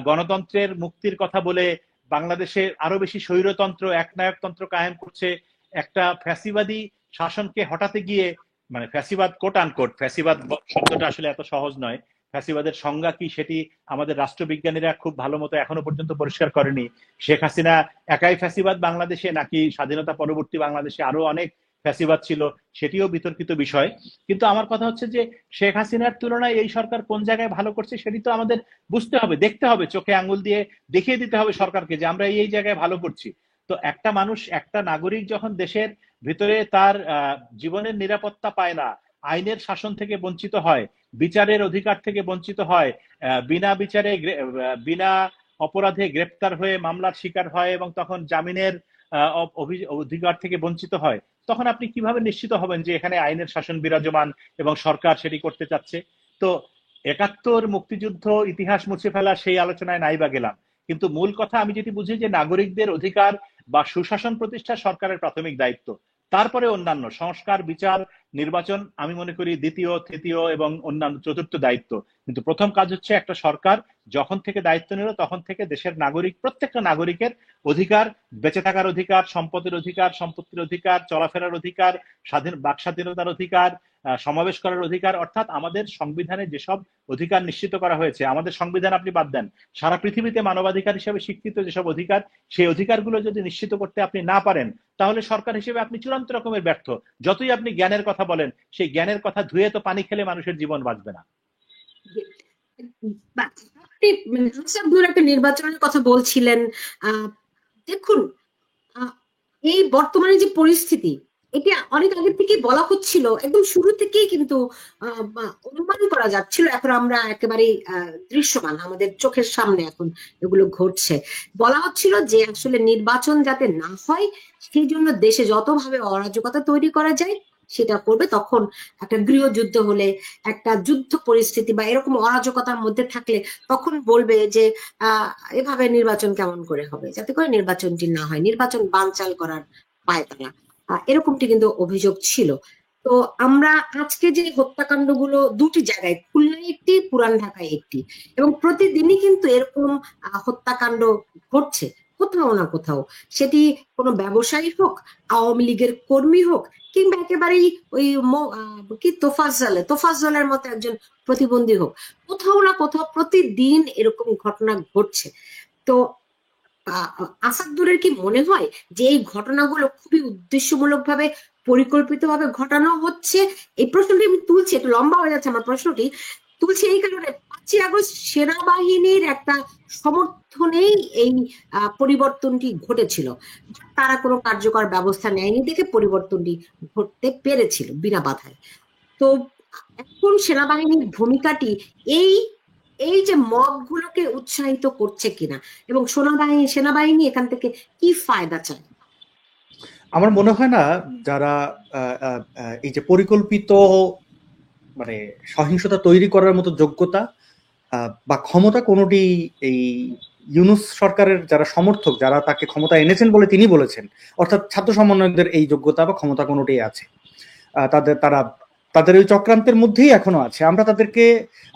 গণতন্ত্রের মুক্তির কথা বলে বাংলাদেশে আরো বেশি স্বৈরতন্ত্র, একনায়কতন্ত্র কায়েম করছে। একটা ফ্যাসিবাদী শাসনকে হটাতে গিয়ে, মানে ফ্যাসিবাদ, কোট আনকোট ফ্যাসিবাদ শব্দটা আসলে এত সহজ নয়, ফ্যাসিবাদের সংজ্ঞা কি সেটি আমাদের রাষ্ট্রবিজ্ঞানীরা খুব ভালো মতো এখনো পর্যন্ত পরিষ্কার করেনি। শেখ হাসিনা একাই ফ্যাসিবাদ বাংলাদেশে, নাকি স্বাধীনতা পরবর্তী বাংলাদেশে আরো অনেক ফ্যাসিবাদ ছিল, সেটিও বিতর্কিত বিষয়। কিন্তু আমার কথা হচ্ছে যে শেখ হাসিনার তুলনায় এই সরকার কোন জায়গায় ভালো করছে সেটি তো আমাদের বুঝতে হবে, দেখতে হবে, চোখে আঙ্গুল দিয়ে দেখিয়ে দিতে হবে সরকারকে যে আমরা এই জায়গায় ভালো করছি। তো একটা মানুষ, একটা নাগরিক যখন দেশের ভিতরে তার জীবনের নিরাপত্তা পায় না, আইনের শাসন থেকে বঞ্চিত হয়, বিচারের অধিকার থেকে বঞ্চিত হয়, বিনা বিচারে বিনা অপরাধে গ্রেপ্তার হয়ে মামলার শিকার হয় এবং তখন জামিনের অধিকার থেকে বঞ্চিত হয়, তখন আপনি কিভাবে নিশ্চিত হবেন যে এখানে আইনের শাসন বিরাজমান এবং সরকার সেটি করতে চাচ্ছে? তো ৭১ মুক্তিযুদ্ধ ইতিহাস মুছে ফেলা সেই আলোচনায় নাই বা গেলাম, কিন্তু মূল কথা আমি যেটি বুঝি যে নাগরিকদের অধিকার বা সুশাসন প্রতিষ্ঠা সরকারের প্রাথমিক দায়িত্ব, তারপরে অন্যান্য সংস্কার, বিচার, নির্বাচন আমি মনে করি দ্বিতীয়, তৃতীয় এবং অন্যান্য চতুর্থ দায়িত্ব। কিন্তু প্রথম কাজ হচ্ছে একটা সরকার যখন থেকে দায়িত্ব নিল তখন থেকে দেশের নাগরিক, প্রত্যেকটা নাগরিকের অধিকার, বেঁচে থাকার অধিকার, সম্পদের অধিকার, সম্পত্তির অধিকার, চলাফেরার অধিকার, স্বাধীন বাক স্বাধীনতার অধিকার, সমাবেশ করার অধিকার, অর্থাৎ আমাদের সংবিধানে যেসব অধিকার নিশ্চিত করা হয়েছে, আমাদের সংবিধান আপনি বাদ দেন, সারা পৃথিবীতে মানবাধিকার হিসেবে স্বীকৃত যেসব অধিকার, সেই অধিকারগুলো যদি নিশ্চিত করতে আপনি না পারেন, তাহলে সরকার হিসেবে আপনি চূড়ান্ত রকমের ব্যর্থ। যতই আপনি জ্ঞানের কথা বলেন, সেই জ্ঞানের কথা ধুয়ে তো পানি খেলে মানুষের জীবন বাঁচবে না। আপনি একটা নির্বাচনের কথা বলছিলেন। দেখুন, এই বর্তমানে যে পরিস্থিতি, এটা অনেক আগে থেকে বলা হচ্ছিল, একদম শুরু থেকেই কিন্তু অনুমান করা যাচ্ছিল। এখন আমরা একেবারে দৃশ্যমান, আমাদের চোখের সামনে এখন এগুলো ঘটছে। বলা হচ্ছিল যে আসলে নির্বাচন যাতে না হয় সেই জন্য দেশে যতভাবে অরাজকতা তৈরি করা যায় সেটা করবে। তখন একটা গৃহযুদ্ধ হলে, একটা যুদ্ধ পরিস্থিতি বা এরকম অরাজকতার মধ্যে থাকলে তখন বলবে যে এভাবে নির্বাচন কেমন করে হবে, যাতে করে নির্বাচনটি না হয়, নির্বাচন বানচাল করার পায়তারা। এরকমটি কিন্তু অভিযোগ ছিল। তো আমরা আজকে যে হত্যাকাণ্ডগুলো দুটি জায়গায়, খুলনায় একটি, পুরান ঢাকায় একটি, এবং প্রতিদিনই কিন্তু এরকম হত্যাকাণ্ড ঘটছে কোথাও না কোথাও। সেটি কোনো ব্যবসায়ী হোক, আওয়ামী লীগের কর্মী হোক, কিংবা একেবারেই ওই কি তোফাজ্জলের মতো একজন প্রতিবন্ধী হোক, কোথাও না কোথাও প্রতিদিন এরকম ঘটনা ঘটছে। তো আসাদুরের কি মনে হয় যে এই ঘটনাগুলো খুবই উদ্দেশ্যমূলকভাবে, পরিকল্পিতভাবে ঘটানো হচ্ছে? এই প্রশ্নটি আমি তুলছি, একটু লম্বা হয়ে যাচ্ছে আমার প্রশ্নটি, তুলছি এই কারণে ৫ই আগস্ট সেনাবাহিনীর একটা সমর্থনেই এই পরিবর্তনটি ঘটেছিল। তারা কোনো কার্যকর ব্যবস্থা নেয়নি দেখে পরিবর্তনটি ঘটতে পেরেছিল বিনা বাধায়। তো এখন সেনাবাহিনীর ভূমিকাটি এই এই যে মব গুলোকে উৎসাহিত করছে কিনা, এবং সেনাবাহিনী এখান থেকে কি ফায়দা চায়? আমার মনে হয় না যারা এই যে পরিকল্পিত মানে সহিংসতা তৈরি করার মতো যোগ্যতা বা ক্ষমতা কোনোটি এই ইউনূস সরকারের যারা সমর্থক, যারা তাকে ক্ষমতা এনেছেন বলে তিনি বলেছেন, অর্থাৎ ছাত্র সমন্বয়কদের এই যোগ্যতা বা ক্ষমতা কোনোটি আছে, তাদের ওই চক্রান্তের মধ্যেই এখনো আছে। আমরা তাদেরকে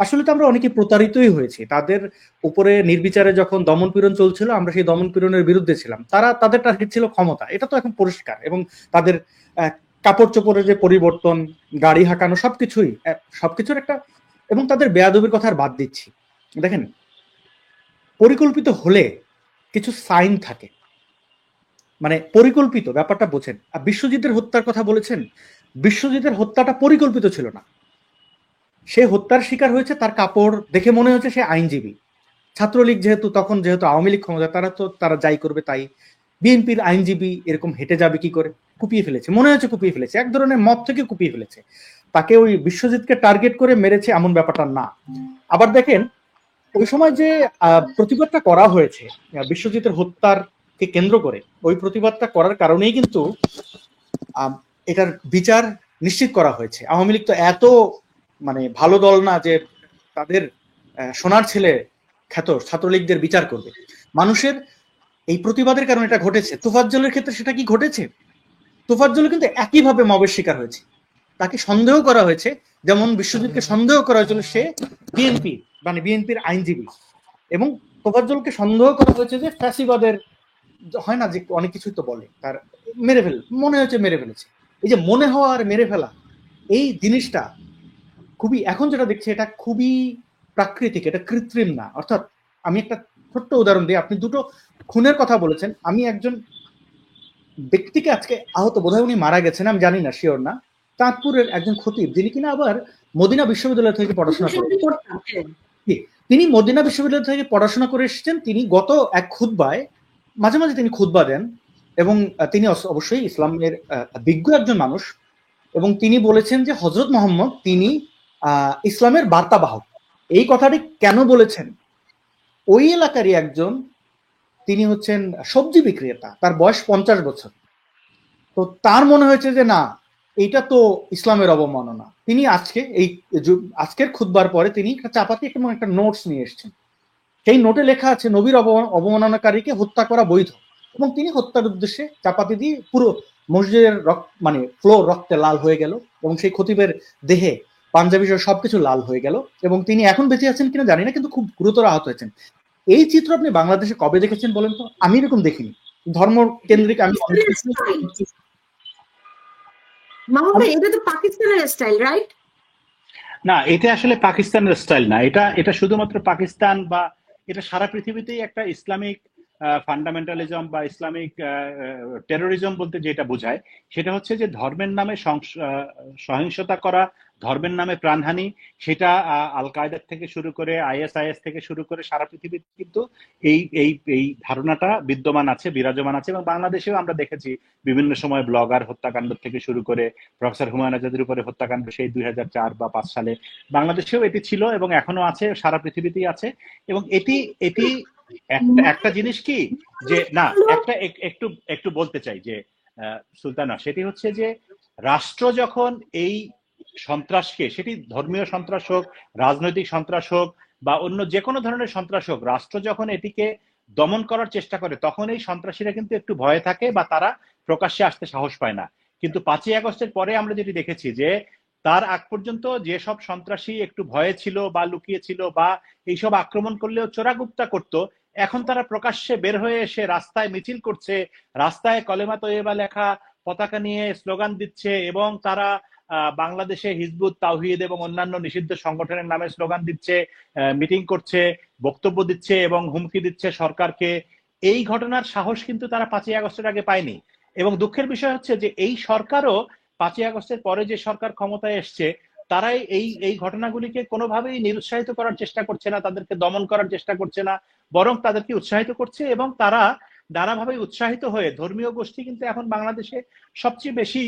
আসলে তো আমরা অনেকে প্রতারিতই হয়েছি। তাদের উপরে নির্বিচারে যখন দমন পীড়ন চলছিল, আমরা সেই দমন পীড়নের বিরুদ্ধে ছিলাম। তাদের টার্গেট ছিল ক্ষমতা, এটা তো এখন পরিষ্কার। এবং তাদের কাপড় চোপড়ের যে পরিবর্তন, গাড়ি হাঁকানো, সবকিছুর একটা, এবং তাদের বেয়াদবির কথা আর বাদ দিচ্ছি। দেখেন, পরিকল্পিত হলে কিছু সাইন থাকে, মানে পরিকল্পিত ব্যাপারটা বোঝেন। আর বিশ্বজিতের হত্যার কথা বলেছেন, বিশ্বজিতের হত্যাটা পরিকল্পিত ছিল না। সে হত্যার শিকার হয়েছে, তার কাপড় দেখে মনে হচ্ছে সে আইনজীবী। ছাত্রলীগ যেহেতু আওয়ামী লীগ ক্ষমতা, তারা যাই করবে তাই। বিএনপির আইনজীবী এরকম হেঁটে যাবে কি করে? কুপিয়ে ফেলেছে, মনে হচ্ছে কুপিয়ে ফেলেছে, এক ধরনের মত থেকে কুপিয়ে ফেলেছে। তাকে ওই বিশ্বজিৎকে টার্গেট করে মেরেছে এমন ব্যাপারটা না। আবার দেখেন, ওই সময় যে প্রতিবাদটা করা হয়েছে বিশ্বজিতের হত্যারকে কেন্দ্র করে, ওই প্রতিবাদটা করার কারণেই কিন্তু এটার বিচার নিশ্চিত করা হয়েছে। আওয়ামী লীগ তো এত ভালো দল না যে তাদের সোনার ছেলে খ্যাত ছাত্রলীগদের বিচার করবে। মানুষের এই প্রতিবাদের কারণে এটা ঘটেছে। তোফাজ্জলের ক্ষেত্রে সেটা কি ঘটেছে? তোফাজ্জল কিন্তু একইভাবে মবের শিকার হয়েছে, তাকে সন্দেহ করা হয়েছে, যেমন বিশ্বজিৎকে সন্দেহ করা হয়েছিল সে বিএনপির আইনজীবী, এবং তোফাজ্জলকে সন্দেহ করা হয়েছে যে ফ্যাসিবাদের, হয় না যে অনেক কিছুই তো বলে, তার মনে হচ্ছে মেরে ফেলেছে। এই যে মনে হওয়া আর মেরে ফেলা, এই জিনিসটা খুবই, এখন যেটা দেখছি এটা খুবই প্রাকৃতিক, এটা কৃত্রিম না। অর্থাৎ আমি একটা ছোট্ট উদাহরণ দিই। আপনি দুটো খুনের কথা বলেছেন, আমি একজন ব্যক্তিকে আজকে আহত, বোধহয় উনি মারা গেছেন, আমি জানি না, শিওর না, চাঁদপুরের একজন খতিব, যিনি কিনা আবার মদিনা বিশ্ববিদ্যালয় থেকে পড়াশোনা করেন। তিনি মদিনা বিশ্ববিদ্যালয় থেকে পড়াশোনা করে এসেছেন। তিনি গত এক খুতবায়, মাঝে মাঝে তিনি খুতবা দেন, এবং তিনি অবশ্যই ইসলামের বিজ্ঞ একজন মানুষ। এবং তিনি বলেছেন যে হজরত মোহাম্মদ তিনি ইসলামের বার্তাবাহক। এই কথাটি কেন বলেছেন? ওই এলাকারই একজন, তিনি হচ্ছেন সবজি বিক্রেতা, তার বয়স 50 বছর। তো তার মনে হয়েছে যে না, এটা তো ইসলামের অবমাননা। তিনি আজকের খুতবার পরে তিনি একটা চাপাতি এবং একটা নোটস নিয়ে এসেছেন। সেই নোটে লেখা আছে নবীর অবমাননাকারীকে হত্যা করা বৈধ, এবং তিনি হত্যার উদ্দেশ্যে চাপাতি দিয়ে পুরো মসজিদের মানে ফ্লোর রক্তে লাল হয়ে গেল, এবং সেই খতিবের দেহে পাঞ্জাবি সহ সবকিছু লাল হয়ে গেল, এবং তিনি এখন বেঁচে আছেন কিনা জানি না, কিন্তু খুব গুরুতর আহত হয়েছেন। এই চিত্র আপনি বাংলাদেশে কবে দেখেছেন বলেন তো? আমি এরকম দেখিনি। ধর্ম কেন্দ্রিক আমি মাহমুদ, এটা তো পাকিস্তানের স্টাইল, রাইট? না, এটা আসলে পাকিস্তানের স্টাইল না। এটা শুধুমাত্র পাকিস্তান বা এটা সারা পৃথিবীতেই একটা ইসলামিক ফান্ডামেন্টালিজম বা ইসলামিক টেরোরিজম বলতে যেটা বোঝায়, সেটা হচ্ছে যে ধর্মের নামে সহিংসতা করা, ধর্মের নামে প্রাণহানি। সেটা আল কায়দার থেকে শুরু করে ISIS থেকে শুরু করে সারা পৃথিবীতে কিন্তু এই এই এই ধারণাটা বিদ্যমান আছে, বিরাজমান আছে। এবং বাংলাদেশেও আমরা দেখেছি বিভিন্ন সময় ব্লগার হত্যাকাণ্ড থেকে শুরু করে প্রফেসর হুমায়ুন আজাদের উপরে হত্যাকাণ্ড সেই 2004 বা 5 সালে বাংলাদেশেও এটি ছিল এবং এখনো আছে, সারা পৃথিবীতেই আছে। এবং এটি এটি একটা জিনিস কি যে না, একটু একটু বলতে চাই যে সুলতানা, সেটি হচ্ছে যে রাষ্ট্র যখন এই সন্ত্রাসকে, সেটি ধর্মীয় সন্ত্রাস হোক, রাজনৈতিক সন্ত্রাস হোক বা অন্য যে কোনো ধরনের সন্ত্রাস হোক, রাষ্ট্র যখন এটিকে দমন করার চেষ্টা করে তখন এই সন্ত্রাসীরা কিন্তু একটু ভয়ে থাকে বা তারা প্রকাশ্যে আসতে সাহস পায় না। কিন্তু 5ই আগস্টের পরে আমরা যেটি দেখেছি যে তার আগ পর্যন্ত যেসব সন্ত্রাসী একটু ভয়ে ছিল বা লুকিয়ে ছিল বা এইসব আক্রমণ করলেও চোরাগুপ্তা করত, এখন তারা প্রকাশ্যে বের হয়ে এসে রাস্তায় মিছিল করছে, রাস্তায় কলেমা তৈয়বা লেখা পতাকা নিয়ে স্লোগান দিচ্ছে, এবং তারা বাংলাদেশে হিজবুত তাওহীদ এবং অন্যান্য নিষিদ্ধ সংগঠনের নামে স্লোগান দিচ্ছে, মিটিং করছে, বক্তব্য দিচ্ছে এবং হুমকি দিচ্ছে সরকারকে। এই ঘটনার সাহস কিন্তু তারা 5ই আগস্টের আগে পায়নি। এবং দুঃখের বিষয় হচ্ছে যে এই সরকারও 5ই আগস্টের পরে যে সরকার ক্ষমতায় এসছে, তারাই এই ঘটনাগুলিকে কোনোভাবেই নিরুৎসাহিত করার চেষ্টা করছে না, তাদেরকে দমন করার চেষ্টা করছে না, বরং তাদেরকে উৎসাহিত করছে। এবং তারা নানাভাবে উৎসাহিত হয়ে, ধর্মীয় গোষ্ঠী কিন্তু এখন বাংলাদেশে সবচেয়ে বেশি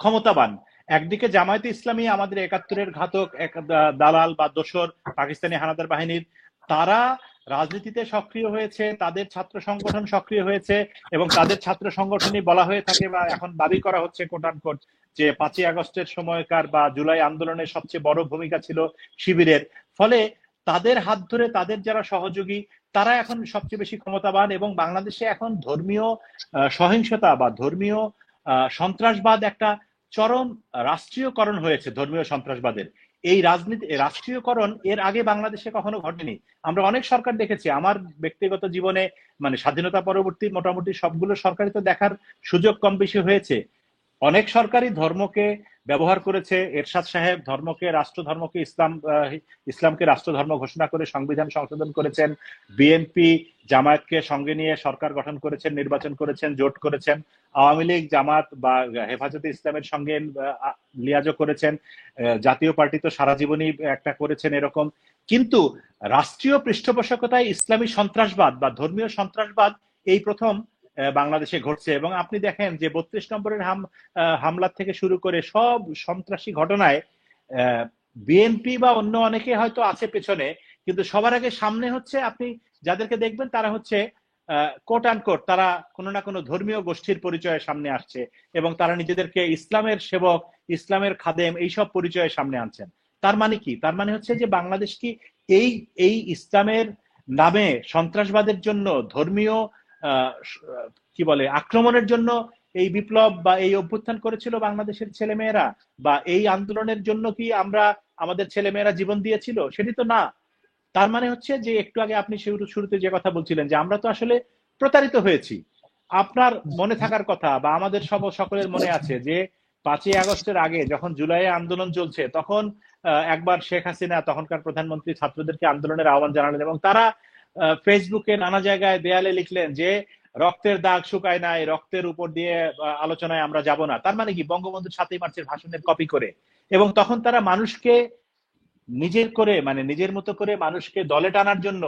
ক্ষমতাবান। একদিকে জামায়াতে ইসলামী, আমাদের 71-এর ঘাতক এক দালাল বা দোসর পাকিস্তানি হানাদার বাহিনীর, তারা রাজনীতিতে সক্রিয় হয়েছে, তাদের ছাত্র সংগঠন সক্রিয় হয়েছে এবং তাদের ছাত্র সংগঠনই বলা হয়ে থাকে বা এখন দাবি করা হচ্ছে কোট যে 5ই আগস্টের সময়কার বা জুলাই আন্দোলনের সবচেয়ে বড় ভূমিকা ছিল শিবিরের। ফলে তাদের হাত ধরে তাদের যারা সহযোগী, তারা এখন সবচেয়ে বেশি ক্ষমতাবান। এবং বাংলাদেশে এখন ধর্মীয় সহিংসতা বা ধর্মীয় সন্ত্রাসবাদ একটা চরম রাষ্ট্রীয়করণ হয়েছে। ধর্মীয় সন্ত্রাসবাদের এই রাষ্ট্রীয়করণ এর আগে বাংলাদেশে কখনো ঘটেনি। আমরা অনেক সরকার দেখেছি, আমার ব্যক্তিগত জীবনে মানে স্বাধীনতা পরবর্তী মোটামুটি সবগুলো সরকারই তো দেখার সুযোগ কম বেশি হয়েছে। অনেক সরকারই ধর্মকে ব্যবহার করেছে। এরশাদ সাহেব রাষ্ট্রধর্মকে ইসলামকে রাষ্ট্রধর্ম ঘোষণা করে সংবিধান সংশোধন করেছেন। বিএনপি জামায়াতকে সঙ্গে নিয়ে সরকার গঠন করেছেন, নির্বাচন করেছেন, জোট করেছেন। আওয়ামী লীগ জামাত বা হেফাজতে ইসলামের সঙ্গে লিয়াজো করেছেন। জাতীয় পার্টি তো সারা জীবনই একটা করেছেন এরকম। কিন্তু রাষ্ট্রীয় পৃষ্ঠপোষকতায় ইসলামী সন্ত্রাসবাদ বা ধর্মীয় সন্ত্রাসবাদ এই প্রথম বাংলাদেশে ঘটছে। এবং আপনি দেখেন যে 32 নম্বরের হামলা থেকে শুরু করে সব সন্ত্রাসী ঘটনায় বিএনপি বা অন্য অনেকে হয়তো আছে পেছনে, কিন্তু সবার আগে সামনে হচ্ছে, আপনি যাদেরকে দেখবেন তারা হচ্ছে কোট অ্যান্ড কোট, তারা কোনো না কোনো ধর্মীয় গোষ্ঠীর পরিচয়ে সামনে আসছে এবং তারা নিজেদেরকে ইসলামের সেবক, ইসলামের খাদেম এইসব পরিচয়ে সামনে আনছেন। তার মানে কি? তার মানে হচ্ছে যে বাংলাদেশ কি এই ইসলামের নামে সন্ত্রাসবাদের জন্য, ধর্মীয় কি বলে আক্রমণের জন্য এই বিপ্লব বা এই অভ্যুত্থান করেছিল বাংলাদেশের ছেলেমেয়েরা? বা এই আন্দোলনের জন্য কি আমাদের ছেলেমেয়েরা জীবন দিয়েছিল? সেটি তো না। তার মানে হচ্ছে যে একটু আগে আপনি শুরুতে যে কথা বলছিলেন যে আমরা তো আসলে প্রতারিত হয়েছি। আপনার মনে থাকার কথা বা আমাদের সকলের মনে আছে যে 5ই আগস্টের আগে যখন জুলাইয়ে আন্দোলন চলছে, তখন একবার শেখ হাসিনা, তখনকার প্রধানমন্ত্রী, ছাত্রদেরকে আন্দোলনের আহ্বান জানালেন এবং তারা ফেসবুকে নানা জায়গায় দেয়ালে লিখলেন যে রক্তের দাগ শুকায় নাই, রক্তের উপর দিয়ে আলোচনায় আমরা যাব না। তার মানে কি? বঙ্গবন্ধু 7ই মার্চের ভাষণের কপি করে। এবং তখন তারা মানুষকে নিজের মতো করে মানুষকে দলে টানার জন্য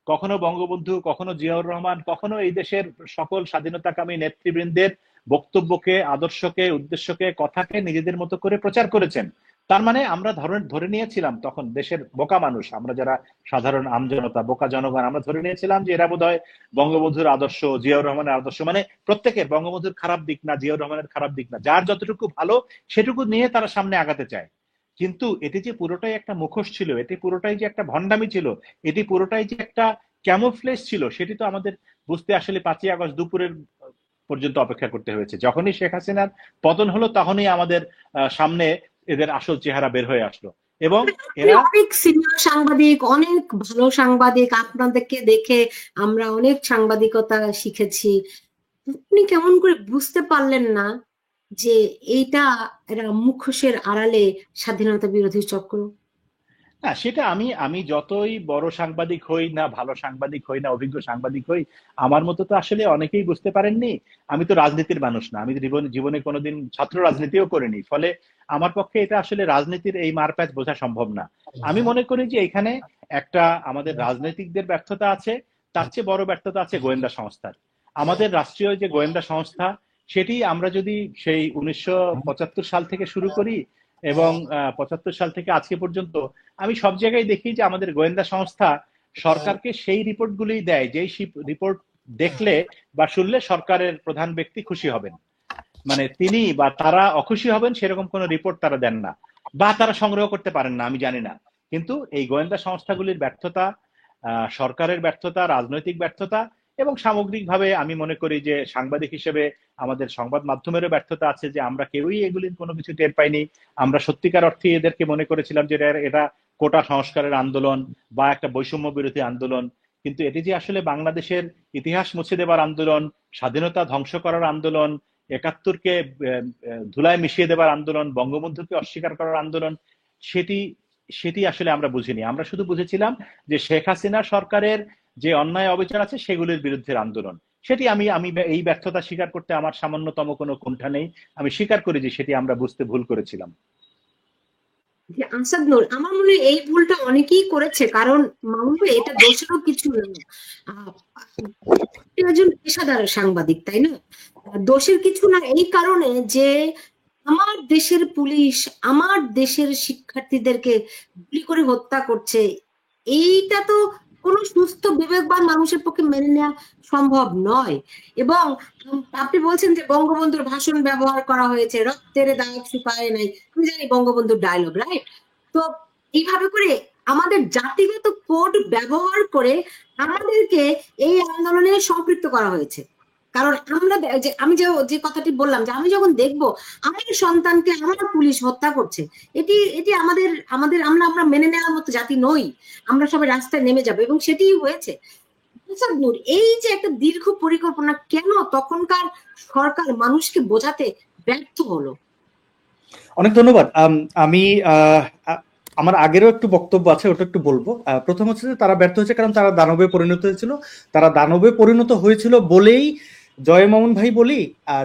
কখনো বঙ্গবন্ধু, কখনো জিয়াউর রহমান, কখনো এই দেশের সকল স্বাধীনতাকামী নেতৃবৃন্দের বক্তব্যকে, আদর্শকে, উদ্দেশ্যকে, কথাকে নিজেদের মতো করে প্রচার করেছেন। তার মানে আমরা ধরে নিয়েছিলাম তখন দেশের বোকা মানুষ, আমরা যারা সাধারণ আমজনতা, বোকা জনগণ, আমরা ধরে নিয়েছিলাম যে এরা বোধহয় বঙ্গবন্ধুর আদর্শ, জিয়াউর রহমানের আদর্শ, মানে প্রত্যেকের বঙ্গবন্ধুর খারাপ দিক না, জিয়াউর রহমানের খারাপ দিক না, যার যতটুকু ভালো সেটুকু নিয়ে তারা সামনে আগাতে চায়। কিন্তু এটি যে পুরোটাই একটা মুখোশ ছিল, এটি পুরোটাই যে একটা ভণ্ডামি ছিল, এটি পুরোটাই যে একটা ক্যামোফ্লেজ ছিল, সেটি তো আমাদের বুঝতে আসলে 5ই আগস্ট দুপুরের পর্যন্ত অপেক্ষা করতে হয়েছে। যখনই শেখ হাসিনার পতন হলো তখনই আমাদের সামনে এদের আসল চেহারা বের হয়ে আসলো। এবং এরা অনেক সিনিয়র সাংবাদিক, অনেক ভালো সাংবাদিক, আপনাদেরকে দেখে আমরা অনেক সাংবাদিকতা শিখেছি। আপনি কেমন করে বুঝতে পারলেন না যে এইটা এরা মুখোশের আড়ালে স্বাধীনতা বিরোধী চক্র? না, সেটা আমি আমি যতই বড় সাংবাদিক হই না, ভালো সাংবাদিক হই না, অভিজ্ঞ সাংবাদিক হই, আমার মতো তো আসলে অনেকেই বুঝতে পারেননি। আমি তো রাজনীতির মানুষ না, আমি জীবনে কোনোদিন ছাত্র রাজনীতিও করিনি, ফলে আমার পক্ষে এটা আসলে রাজনীতির এই মারপ্যাচ বোঝা সম্ভব না। আমি মনে করি যে এখানে একটা আমাদের রাজনৈতিকদের ব্যর্থতা আছে, তার চেয়ে বড় ব্যর্থতা আছে গোয়েন্দা সংস্থার। আমাদের রাষ্ট্রীয় যে গোয়েন্দা সংস্থা, সেটি আমরা যদি সেই 1975 সাল থেকে শুরু করি এবং 75 সাল থেকে আজকে পর্যন্ত, আমি সব জায়গায় দেখি যে আমাদের গোয়েন্দা সংস্থা সরকারকে সেই রিপোর্টগুলি দেয় যেই রিপোর্ট দেখলে বা শুনলে সরকারের প্রধান ব্যক্তি খুশি হবেন, মানে তিনি বা তারা অখুশি হবেন সেরকম কোনো রিপোর্ট তারা দেন না, বা তারা সংগ্রহ করতে পারেন না, আমি জানি না। কিন্তু এই গোয়েন্দা সংস্থাগুলির ব্যর্থতা, সরকারের ব্যর্থতা, রাজনৈতিক ব্যর্থতা, এবং সামগ্রিকভাবে আমি মনে করি যে সাংবাদিক হিসেবে আমাদের সংবাদ মাধ্যমেরও ব্যর্থতা আছে, যে আমরা কেউই এগুলির কোনো কিছু টের পাইনি। আমরা সত্যিকার অর্থে এদেরকে মনে করেছিলাম যে এটা কোটা সংস্কারের আন্দোলন বা একটা বৈষম্য বিরোধী আন্দোলন, কিন্তু এটি যে আসলে বাংলাদেশের ইতিহাস মুছে দেবার আন্দোলন, স্বাধীনতা ধ্বংস করার আন্দোলন, 71কে ধুলায় মিশিয়ে দেবার আন্দোলন, বঙ্গবন্ধুকে অস্বীকার করার আন্দোলন, সেটি সেটি আসলে আমরা বুঝিনি। আমরা শুধু বুঝেছিলাম যে শেখ হাসিনা সরকারের যে অন্যায় অবিচার আছে সেগুলির বিরুদ্ধে আন্দোলন। সেটি আমি আমি এই ব্যর্থতা স্বীকার করতে আমার সামান্যতম কোনো কুণ্ঠা নেই। আমি স্বীকার করি যে সেটি আমরা বুঝতে ভুল করেছিলাম। যে আসাদ নূর, আমার মনে হয় এই ভুলটা অনেকেই করেছে, কারণ মামুন এটা দোষেরও কিছু নেই। একজন পেশাদার সাংবাদিক, তাই না? দোষের কিছু না এই কারণে যে আমার দেশের পুলিশ আমার দেশের শিক্ষার্থীদেরকে গুলি করে হত্যা করছে, এইটা তো কোনো সুস্থ বিবেকবান মানুষের পক্ষে মেনে নেওয়া সম্ভব নয়। এবং আপনি বলছেন যে বঙ্গবন্ধুর ভাষণ ব্যবহার করা হয়েছে, রক্তের দাগ শুকায় নাই, আমি জানি বঙ্গবন্ধুর ডায়লগ, রাইট? তো এইভাবে করে আমাদের জাতিগত কোড ব্যবহার করে আমাদেরকে এই আন্দোলনে সম্পৃক্ত করা হয়েছে। কারণ আমরা আমি যে কথাটি বললাম, যে আমি যখন দেখবো আমার সন্তানকে আমার পুলিশ হত্যা করছে, এটি এটি আমাদের আমাদের আমরা আমরা মেনে নেওয়ার মতো জাতি নই। আমরা সবাই রাস্তায় নেমে যাবো, এবং সেটিই হয়েছে। এই যে একটা দীর্ঘ পরিকল্পনা, কেন তখনকার সরকার মানুষকে বোঝাতে ব্যর্থ হলো? অনেক ধন্যবাদ। আমি আমার আগেরও একটু বক্তব্য আছে, ওটা একটু বলবো। প্রথম হচ্ছে যে তারা ব্যর্থ হয়েছে কারণ তারা দানবে পরিণত হয়েছিল। তারা দানবে পরিণত হয়েছিল বলেই জয় মামুন ভাই বলি,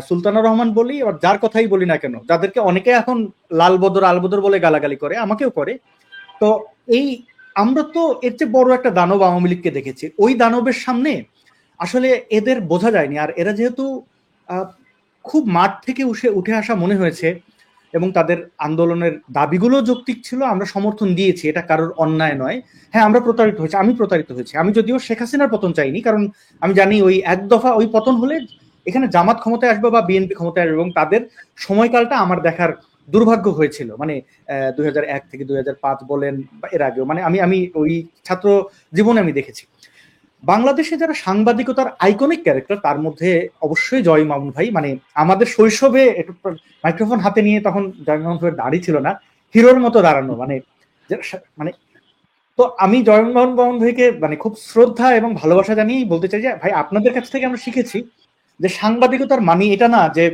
সুলতানা রহমান বলি, আর যার কথাই বলি না কেন, যাদেরকে অনেকে এখন লাল বদর আলবদর বলে গালাগালি করে, আমাকেও করে, তো এই আমরা তো এর চেয়ে বড় একটা দানব আওয়ামী লীগকে দেখেছি। ওই দানবের সামনে আসলে এদের বোঝা যায়নি। আর এরা যেহেতু খুব মাঠ থেকে উঠে আসা মনে হয়েছে এবং তাদের আন্দোলনের দাবিগুলো যৌক্তিক ছিল, আমরা সমর্থন দিয়েছি, এটা কারোর অন্যায় নয়। হ্যাঁ, আমরা প্রতারিত হয়েছি, আমি প্রতারিত হয়েছি। আমি যদিও শেখ হাসিনার পতন চাইনি, কারণ আমি জানি ওই এক দফা ওই পতন হলে এখানে জামাত ক্ষমতায় আসবে বা বিএনপি ক্ষমতায় আসবে, এবং তাদের সময়কালটা আমার দেখার দুর্ভাগ্য হয়েছিল। মানে 2001 থেকে 2005 বলেন বা এর আগেও, মানে আমি ওই ছাত্র জীবনে আমি দেখেছি বাংলাদেশে যারা সাংবাদিকতার আইকনিক ক্যারেক্টার, তার মধ্যে অবশ্যই জয় মামুন ভাই। মানে আমাদের শৈশবে মাইক্রোফোন হাতে নিয়ে, তখন জয় মামুন ভাইয়ের দাড়ি ছিল না, হিরোর মতো দাঁড়ানো, মানে তো আমি জয় মামুন ভাইকে মানে খুব শ্রদ্ধা এবং ভালোবাসা জানিয়েই বলতে চাই যে ভাই, আপনাদের কাছ থেকে আমরা শিখেছি যে সাংবাদিকতার মানে এটা না যে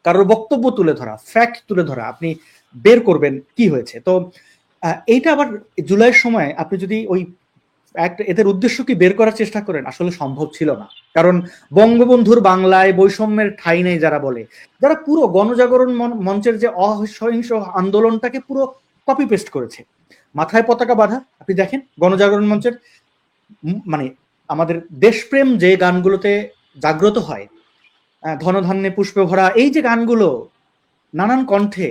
কারোর বক্তব্য তুলে ধরা, ফ্যাক্ট তুলে ধরা, আপনি বের করবেন কি হয়েছে। তো এইটা আবার জুলাইয়ের সময় আপনি যদি ওই এদের উদ্দেশ্য কি বের করার চেষ্টা করেন, আসলে সম্ভব ছিল না। কারণ বঙ্গবন্ধুর বাংলায় বৈষম্যের ঠাঁই নেই যারা বলে, যারা পুরো গণজাগরণ মঞ্চের যে অসহিংস আন্দোলনটাকে পুরো কপি পেস্ট করেছে, মাথায় পতাকা বাঁধা। আপনি দেখেন গণজাগরণ মঞ্চের মানে আমাদের দেশপ্রেম যে গানগুলোতে জাগ্রত হয়, ধনধান্যে পুষ্পে ভরা, এই যে গানগুলো নানান কণ্ঠে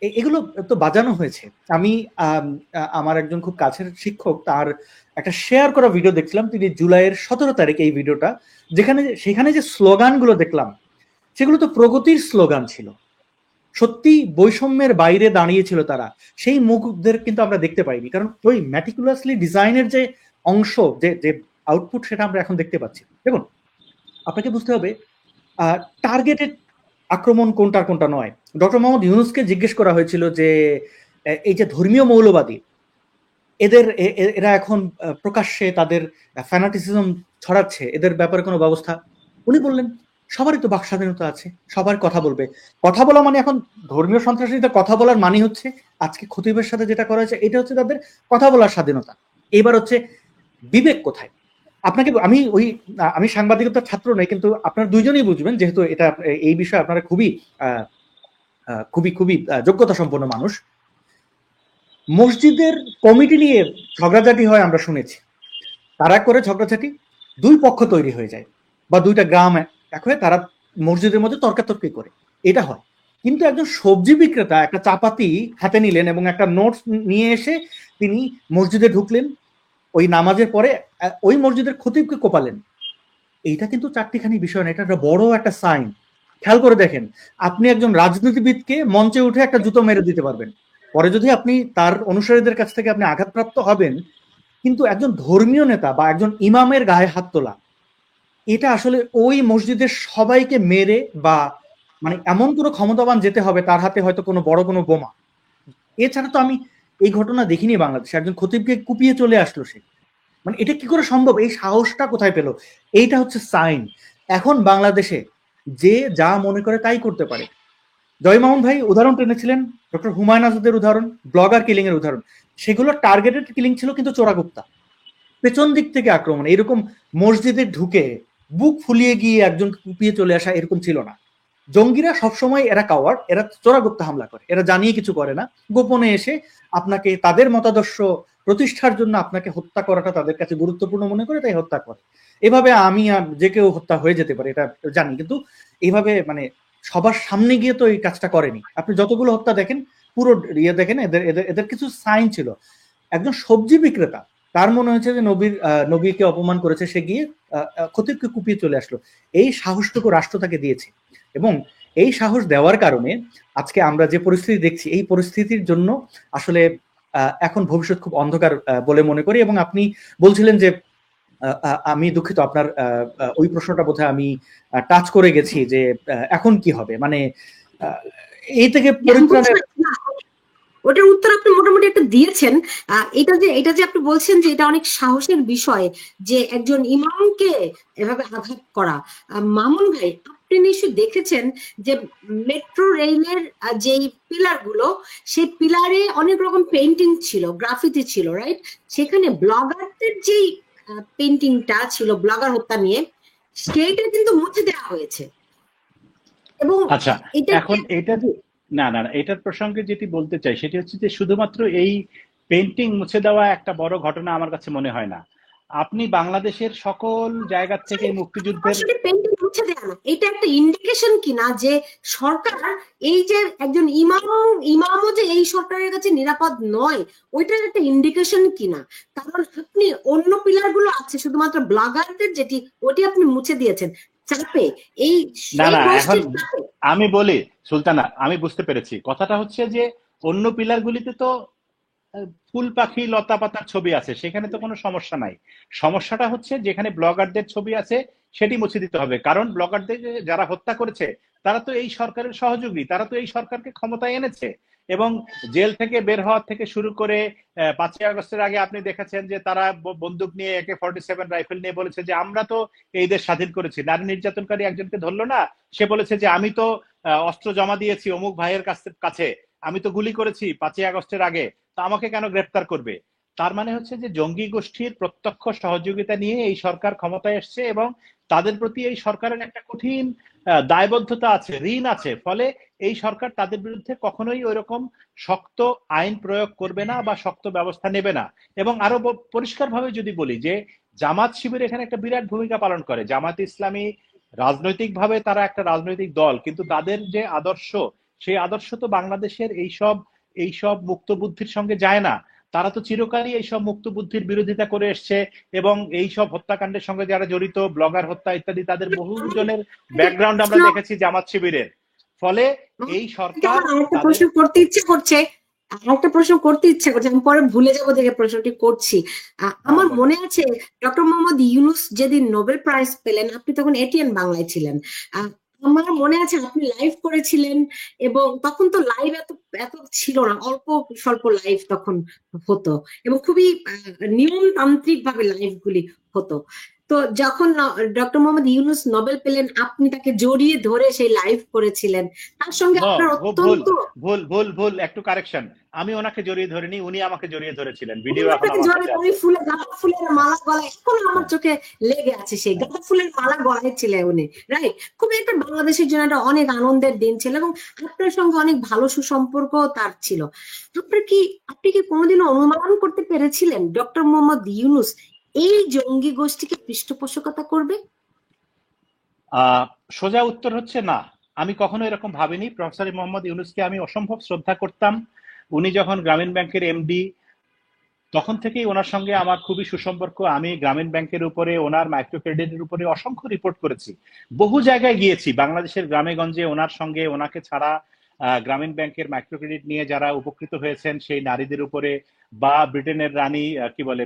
এগুলো তো বাজানো হয়েছে। আমি আমার একজন খুব কাছের শিক্ষক, তার একটা শেয়ার করা ভিডিও দেখছিলাম, তিনি জুলাইয়ের 17 তারিখ এই ভিডিওটা, সেখানে যে স্লোগানগুলো দেখলাম সেগুলো তো প্রগতির স্লোগান ছিল, সত্যি বৈষম্যের বাইরে দাঁড়িয়েছিল তারা। সেই মুখদের কিন্তু আমরা দেখতে পাইনি, কারণ ওই ম্যাটিকুলাসলি ডিজাইনের যে অংশ, যে আউটপুট, সেটা আমরা এখন দেখতে পাচ্ছি। দেখুন, আপনাকে বুঝতে হবে টার্গেটেড আক্রমণ কোনটা আর কোনটা নয়। ডক্টর মোহাম্মদ ইউনূসকে জিজ্ঞেস করা হয়েছিল যে এই যে ধর্মীয় মৌলবাদী, এরা এখন প্রকাশ্যে তাদের ফ্যানাটিসিজম ছড়াচ্ছে, এদের ব্যাপারে কোনো ব্যবস্থা? উনি বললেন সবারই তো বাক স্বাধীনতা আছে, সবার কথা বলবে। কথা বলা মানে এখন ধর্মীয় সন্ত্রাসীদের কথা বলার মানে হচ্ছে আজকে খতিবের সাথে যেটা করা হয়েছে, এটা হচ্ছে তাদের কথা বলার স্বাধীনতা। এবার হচ্ছে বিবেক কোথায়? আপনাকে আমি সাংবাদিকতার ছাত্র নই, কিন্তু আপনারা দুইজনেই বুঝবেন, যেহেতু এটা এই বিষয়ে আপনারা খুবই খুবই খুবই যোগ্যতা সম্পন্ন মানুষ। মসজিদের কমিটি নিয়ে ঝগড়াঝাটি হয় আমরা শুনেছি, তারা করে ঝগড়াঝাটি, দুই পক্ষ তৈরি হয়ে যায়, বা দুইটা গ্রাম এক হয়ে তারা মসজিদের মধ্যে তর্কাতর্কি করে, এটা হয়। কিন্তু একজন সবজি বিক্রেতা একটা চাপাতি হাতে নিলেন এবং একটা নোটস নিয়ে এসে তিনি মসজিদে ঢুকলেন, ওই নামাজের পরে ওই মসজিদের খতিবকে কোপালেন। এইটা কিন্তু চারটিখানি বিষয় না, এটা একটা বড় একটা সাইন। খেয়াল করে দেখেন, আপনি একজন রাজনীতিবিদকে মঞ্চে উঠে একটা জুতো মেরে দিতে পারবেন, পরে যদি আপনি তার অনুসারীদের কাছ থেকে আপনি আঘাতপ্রাপ্ত হবেন, কিন্তু একজন ধর্মীয় নেতা বা একজন ইমামের গায়ে হাত তোলা, এটা আসলে ওই মসজিদের সবাইকে মেরে, বা মানে এমন কোনো ক্ষমতাবান যেতে হবে তার হাতে হয়তো কোনো বড় কোনো বোমা। এছাড়া তো আমি এই ঘটনা দেখিনি বাংলাদেশে, একজন খতিবকে কুপিয়ে চলে আসলো সে, মানে এটা কি করে সম্ভব? এই সাহসটা কোথায় পেল? এইটা হচ্ছে সাইন। এখন বাংলাদেশে যে যা মনে করে তাই করতে পারে। জয় মামুন ভাই উদাহরণ টেনেছিলেন, ডক্টর হুমায়ুন আজাদের উদাহরণ, ব্লগার কিলিং এর উদাহরণ, সেগুলো টার্গেটেড কিলিং ছিল, কিন্তু চোরাগুপ্তা, পেছন দিক থেকে আক্রমণ। এরকম মসজিদে ঢুকে বুক ফুলিয়ে গিয়ে একজন কুপিয়ে চলে আসা এরকম ছিল না। জঙ্গিরা সবসময় এরা কাওয়ার্ড, এরা চোরাগুপ্তা হামলা করে, এরা জানিয়ে কিছু করে না, গোপনে এসে আপনাকে তাদের মতাদর্শ প্রতিষ্ঠার জন্য আপনাকে হত্যা করাটা তাদের কাছে গুরুত্বপূর্ণ মনে করে, তাই হত্যা করে। এভাবে আমি যে কেউ হত্যা হয়ে যেতে পারে এটা জানি, কিন্তু এইভাবে মানে সবার সামনে গিয়ে তো এই কাজটা করেনি। আপনি যতগুলো হত্যা দেখেন, পুরো ইয়ে দেখেন, এদের এদের এদের কিছু সাইন ছিল। একজন সবজি বিক্রেতা, তার মনে হয়েছে যে নবীকে অপমান করেছে, সে গিয়ে খতিবকে কুপিয়ে চলে আসলো। এই সাহসটুকু রাষ্ট্র তাকে দিয়েছে, এবং এই সাহস দেওয়ার কারণে আজকে আমরা যে পরিস্থিতি দেখছি, এই পরিস্থিতির জন্য আসলে এখন ভবিষ্যৎ খুব অন্ধকার বলে মনে করি। এবং আপনি বলছিলেন যে আমি দুঃখিত, আপনার ওই প্রশ্নটা বোধহয় আমি টাচ করে গেছি, যে এখন কি হবে, মানে এই থেকে পরিত্রাণের। ওটার উত্তর আপনি মোটামুটি একটা দিয়েছেন। এটা যে আপনি বলছেন যে এটা অনেক সাহসের বিষয় যে একজন ইমামকে এভাবে আঘাত করা। মামুন ভাই, আপনি নিশ্চয়ই দেখেছেন যে মেট্রো রেলের যেই পিলার গুলো, সেই পিলারে অনেক রকম পেন্টিং ছিল, গ্রাফিতি ছিল, রাইট? সেখানে ব্লগারদের যেই পেন্টিংটা ছিল ব্লগার হত্যা নিয়ে, সেইটা কিন্তু মুছে দেওয়া হয়েছে। এবং আচ্ছা, এখন এটা না না এটার প্রসঙ্গে যেটি বলতে চাই সেটি হচ্ছে যে শুধুমাত্র এই পেন্টিং মুছে দেওয়া একটা বড় ঘটনা আমার কাছে মনে হয় না। আপনি বাংলাদেশের সকল জায়গা থেকে মুক্তিযুদ্ধের মুছে দেওয়া না, এটা একটা ইন্ডিকেশন কিনা যে সরকার, এই যে একজন ইমামও যে এই সরকারের কাছে নিরাপদ নয়, ওইটার একটা ইন্ডিকেশন কিনা? কারণ আপনি অন্য পিলার গুলো আছে, শুধুমাত্র ব্লগারদের যেটি, ওটি আপনি মুছে দিয়েছেন চাপে। এই না না এখন আমি বলি সুলতানা, আমি বুঝতে পেরেছি কথাটা হচ্ছে যে অন্য পিলার গুলিতে তো ফুল পাখি লতা পাতার ছবি আছে, সেখানে তো কোনো সমস্যা নাই। সমস্যাটা হচ্ছে যেখানে ব্লগারদের ছবি আছে সেটি মুছে দিতে হবে, কারণ ব্লগারদের যারা হত্যা করেছে তারা তো এই সরকারের সহযোগী, তারা তো এই সরকারকে ক্ষমতায় এনেছে। এবং জেল থেকে বের হওয়া থেকে শুরু করে 5ই আগস্টের আগে আপনি দেখেছেন যে তারা বন্দুক নিয়ে AK-47 রাইফেল নিয়ে বলেছে যে আমরা তো এই দেশ স্বাধীন করেছি। নারী নির্যাতনকারী একজনকে ধরলো না, সে বলেছে যে আমি তো অস্ত্র জমা দিয়েছি অমুক ভাইয়ের কাছে, আমি তো গুলি করেছি 5ই আগস্টের আগে, তা আমাকে কেন গ্রেফতার করবে? তার মানে হচ্ছে যে জঙ্গি গোষ্ঠীর প্রত্যক্ষ সহযোগিতা নিয়ে এই সরকার ক্ষমতায় এসছে, এবং তাদের প্রতি এই সরকারের একটা কঠিন দায়বদ্ধতা আছে, ঋণ আছে। ফলে এই সরকার তাদের বিরুদ্ধে কখনোই ওইরকম শক্ত আইন প্রয়োগ করবে না বা শক্ত ব্যবস্থা নেবে না। এবং আরো পরিষ্কারভাবে যদি বলি যে জামাত শিবির এখানে একটা বিরাট ভূমিকা পালন করে। জামাত ইসলামী রাজনৈতিকভাবে তারা একটা রাজনৈতিক দল, কিন্তু তাদের যে আদর্শ, সেই আদর্শ তো বাংলাদেশের এইসব মুক্ত বুদ্ধির সঙ্গে যায় না। তারা তো চিরকালই এইসব মুক্ত বুদ্ধির বিরোধিতা করে এসছে, এবং এইসব হত্যাকাণ্ডের সঙ্গে যারা জড়িত, ব্লগার হত্যা ইত্যাদি, তাদের বহু জনের ব্যাকগ্রাউন্ড আমরা দেখেছি জামাত শিবিরের। ফলে এই সরকার আরেকটা তাদের প্রশ্ন করতে ইচ্ছে করছে, আমি পরে ভুলে যাবো দেখে প্রশ্নটি করছি। আমার বলেন। মনে আছে ডক্টর মোহাম্মদ ইউনূস যেদিন নোবেল প্রাইজ পেলেন, আপনি তখন এটিএন বাংলায় ছিলেন। আমার মনে আছে আপনি লাইভ করেছিলেন, এবং তখন তো লাইভ এত এত ছিল না, অল্প স্বল্প লাইভ তখন হতো, এবং খুবই নিয়মতান্ত্রিক ভাবে লাইভ গুলি হতো। তো যখন ডক্টর মোহাম্মদ ইউনূস নোবেল পেলেন, আপনি তাকে জড়িয়ে ধরে সেই লাইভ করেছিলেন, তার সঙ্গে আপনার ভুল অত্যন্ত। ভুল ভুল ভুল একটু কারেকশন। আমি ওনাকে জড়িয়ে ধরিনি, উনি আমাকে জড়িয়ে ধরেছিলেন। ভিডিও এখন আপনাকে আমার জড়িয়ে কাছে ধরে আছে। ফুলে গাঁদা ফুলের মালা গলায়, এখনো আমার হ্যাঁ, চোখে লেগে আছে সেই হ্যাঁ। গাঁদা ফুলের মালা গলায় ছিলেন উনি, রাইট? খুবই একটা বাংলাদেশের জন্য একটা অনেক আনন্দের দিন ছিল, এবং আপনার সঙ্গে অনেক ভালো সুসম্পর্ক তার ছিল। আপনি কি কোনোদিনও অনুমান করতে পেরেছিলেন ডক্টর মোহাম্মদ ইউনূস এই জঙ্গি গোষ্ঠীকে পৃষ্ঠপোষকতা করবে? সোজা উত্তর হচ্ছে না। আমি কখনো এরকম ভাবিনি। প্রফেসর মোহাম্মদ ইউনূসকে আমি অসম্ভব শ্রদ্ধা করতাম। উনি যখন গ্রামীণ ব্যাংকের এমডি, তখন থেকেই ওনার সঙ্গে আমার খুবই সুসম্পর্ক। আমি গ্রামীণ ব্যাংকের উপরে, ওনার মাইক্রো ক্রেডিটের উপরে অসংখ্য রিপোর্ট করেছি, বহু জায়গায় গিয়েছি বাংলাদেশের গ্রামে গঞ্জে। ওনার সঙ্গে, ওনাকে ছাড়া গ্রামীণ ব্যাংকের মাইক্রো ক্রেডিট নিয়ে যারা উপকৃত হয়েছেন সেই নারীদের উপরে, বা ব্রিটেনের রানী, কি বলে,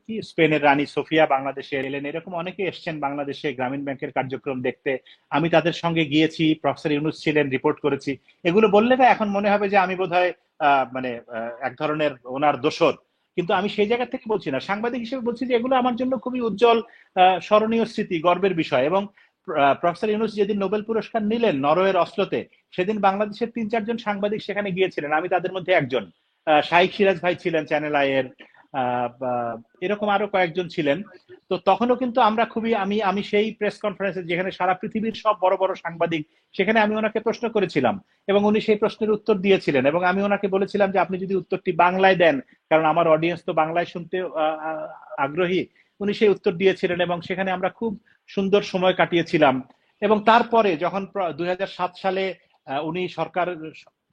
কি স্পেনের রানী সোফিয়া বাংলাদেশে এলেন, এরকম অনেকে এসছেন বাংলাদেশে গ্রামীণ ব্যাংকের কার্যক্রম দেখতে। আমি তাদের সঙ্গে গিয়েছি, প্রফেসর ইউনূস ছিলেন, রিপোর্ট করেছি। এগুলো বললে না এখন মনে হবে যে আমি বোধহয় মানে এক ধরনের ওনার দোসর, কিন্তু আমি সেই জায়গা থেকে বলছি না, সাংবাদিক হিসেবে বলছি যে এগুলো আমার জন্য খুবই উজ্জ্বল, স্মরণীয় স্মৃতি, গর্বের বিষয়। এবং প্রফেসর ইউনূস যেদিন নোবেল পুরস্কার নিলেন নরওয়ের অসলোতে, সেদিন বাংলাদেশের ৩-৪ জন সাংবাদিক সেখানে গিয়েছিলেন, আমি তাদের মধ্যে একজন। শাইখ সিরাজ ভাই ছিলেন চ্যানেল আই এর, এরকম আরো কয়েকজন ছিলেন। তো তখনও কিন্তু আমরা খুবই, আমি সেই প্রেস কনফারেন্সে যেখানে সারা পৃথিবীর সব বড় বড় সাংবাদিক, সেখানে আমি ওনাকে প্রশ্ন করেছিলাম, এবং উনি সেই প্রশ্নের উত্তর দিয়েছিলেন, এবং আমি ওনাকে বলেছিলাম যে আপনি যদি উত্তরটি বাংলায় দেন, কারণ আমার অডিয়েন্স তো বাংলায় শুনতে আগ্রহী। উনি সেই উত্তর দিয়েছিলেন, এবং সেখানে আমরা খুব সুন্দর সময় কাটিয়েছিলাম। এবং তারপরে যখন 2007 সালে উনি সরকার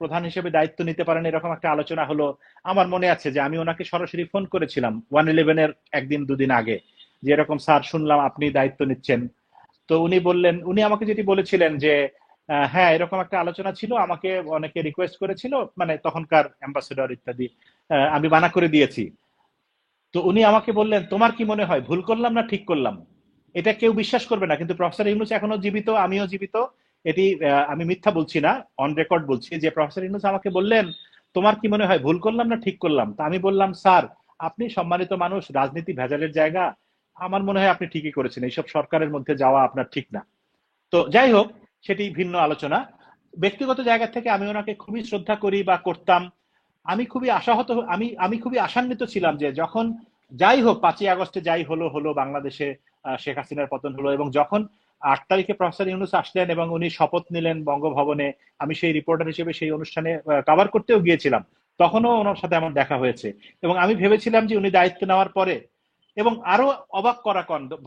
প্রধান হিসেবে দায়িত্ব নিতে পারেন, এরকম একটা আলোচনা হলো। আমার মনে আছে যে আমি ওনাকে সরাসরি ফোন করেছিলাম 111 এর একদিন দুদিন আগে, যে এরকম স্যার শুনলাম আপনি দায়িত্ব নিচ্ছেন। তো উনি বললেন, উনি আমাকে যেটি বলেছিলেন যে হ্যাঁ এরকম একটা আলোচনা ছিল, আমাকে অনেকে রিকোয়েস্ট করেছিল, মানে তখনকার অ্যাম্বাসেডর ইত্যাদি, আমি মানা করে দিয়েছি। তো উনি আমাকে বললেন, তোমার কি মনে হয় ভুল করলাম না ঠিক করলাম? এটা কেউ বিশ্বাস করবে না, কিন্তু প্রফেসর ইউনূস এখনো জীবিত, আমিও জীবিত। এটি আমি মিথ্যা বলছি না, অন রেকর্ড বলছি যে প্রফেসর ইউনূস আমাকে বললেন, তোমার কি মনে হয় ভুল করলাম না ঠিক করলাম? তা আমি বললাম, স্যার আপনি সম্মানিত মানুষ, রাজনীতি ভেজালের জায়গা, আমার মনে হয় আপনি ঠিকই করেছেন, এইসব সরকারের মধ্যে যাওয়া আপনার ঠিক না। তো যাই হোক, সেটি ভিন্ন আলোচনা। ব্যক্তিগত জায়গা থেকে আমি ওনাকে খুবই শ্রদ্ধা করি বা করতাম। আমি খুবই আশাহত, আমি খুবই আশান্বিত ছিলাম যে যখন যাই হোক 5ই আগস্টে যাই হলো হলো, বাংলাদেশে শেখ হাসিনার পতন হলো, এবং যখন 8 তারিখে প্রফেসর ইউনূস আসলেন এবং উনি শপথ নিলেন বঙ্গভবনে, আমি সেই রিপোর্টার হিসেবে সেই অনুষ্ঠানে কভার করতেও গিয়েছিলাম। তখনও ওনার সাথে আমার দেখা হয়েছে, এবং আমি ভেবেছিলাম যে উনি দায়িত্ব নেওয়ার পরে, এবং আরো অবাক করা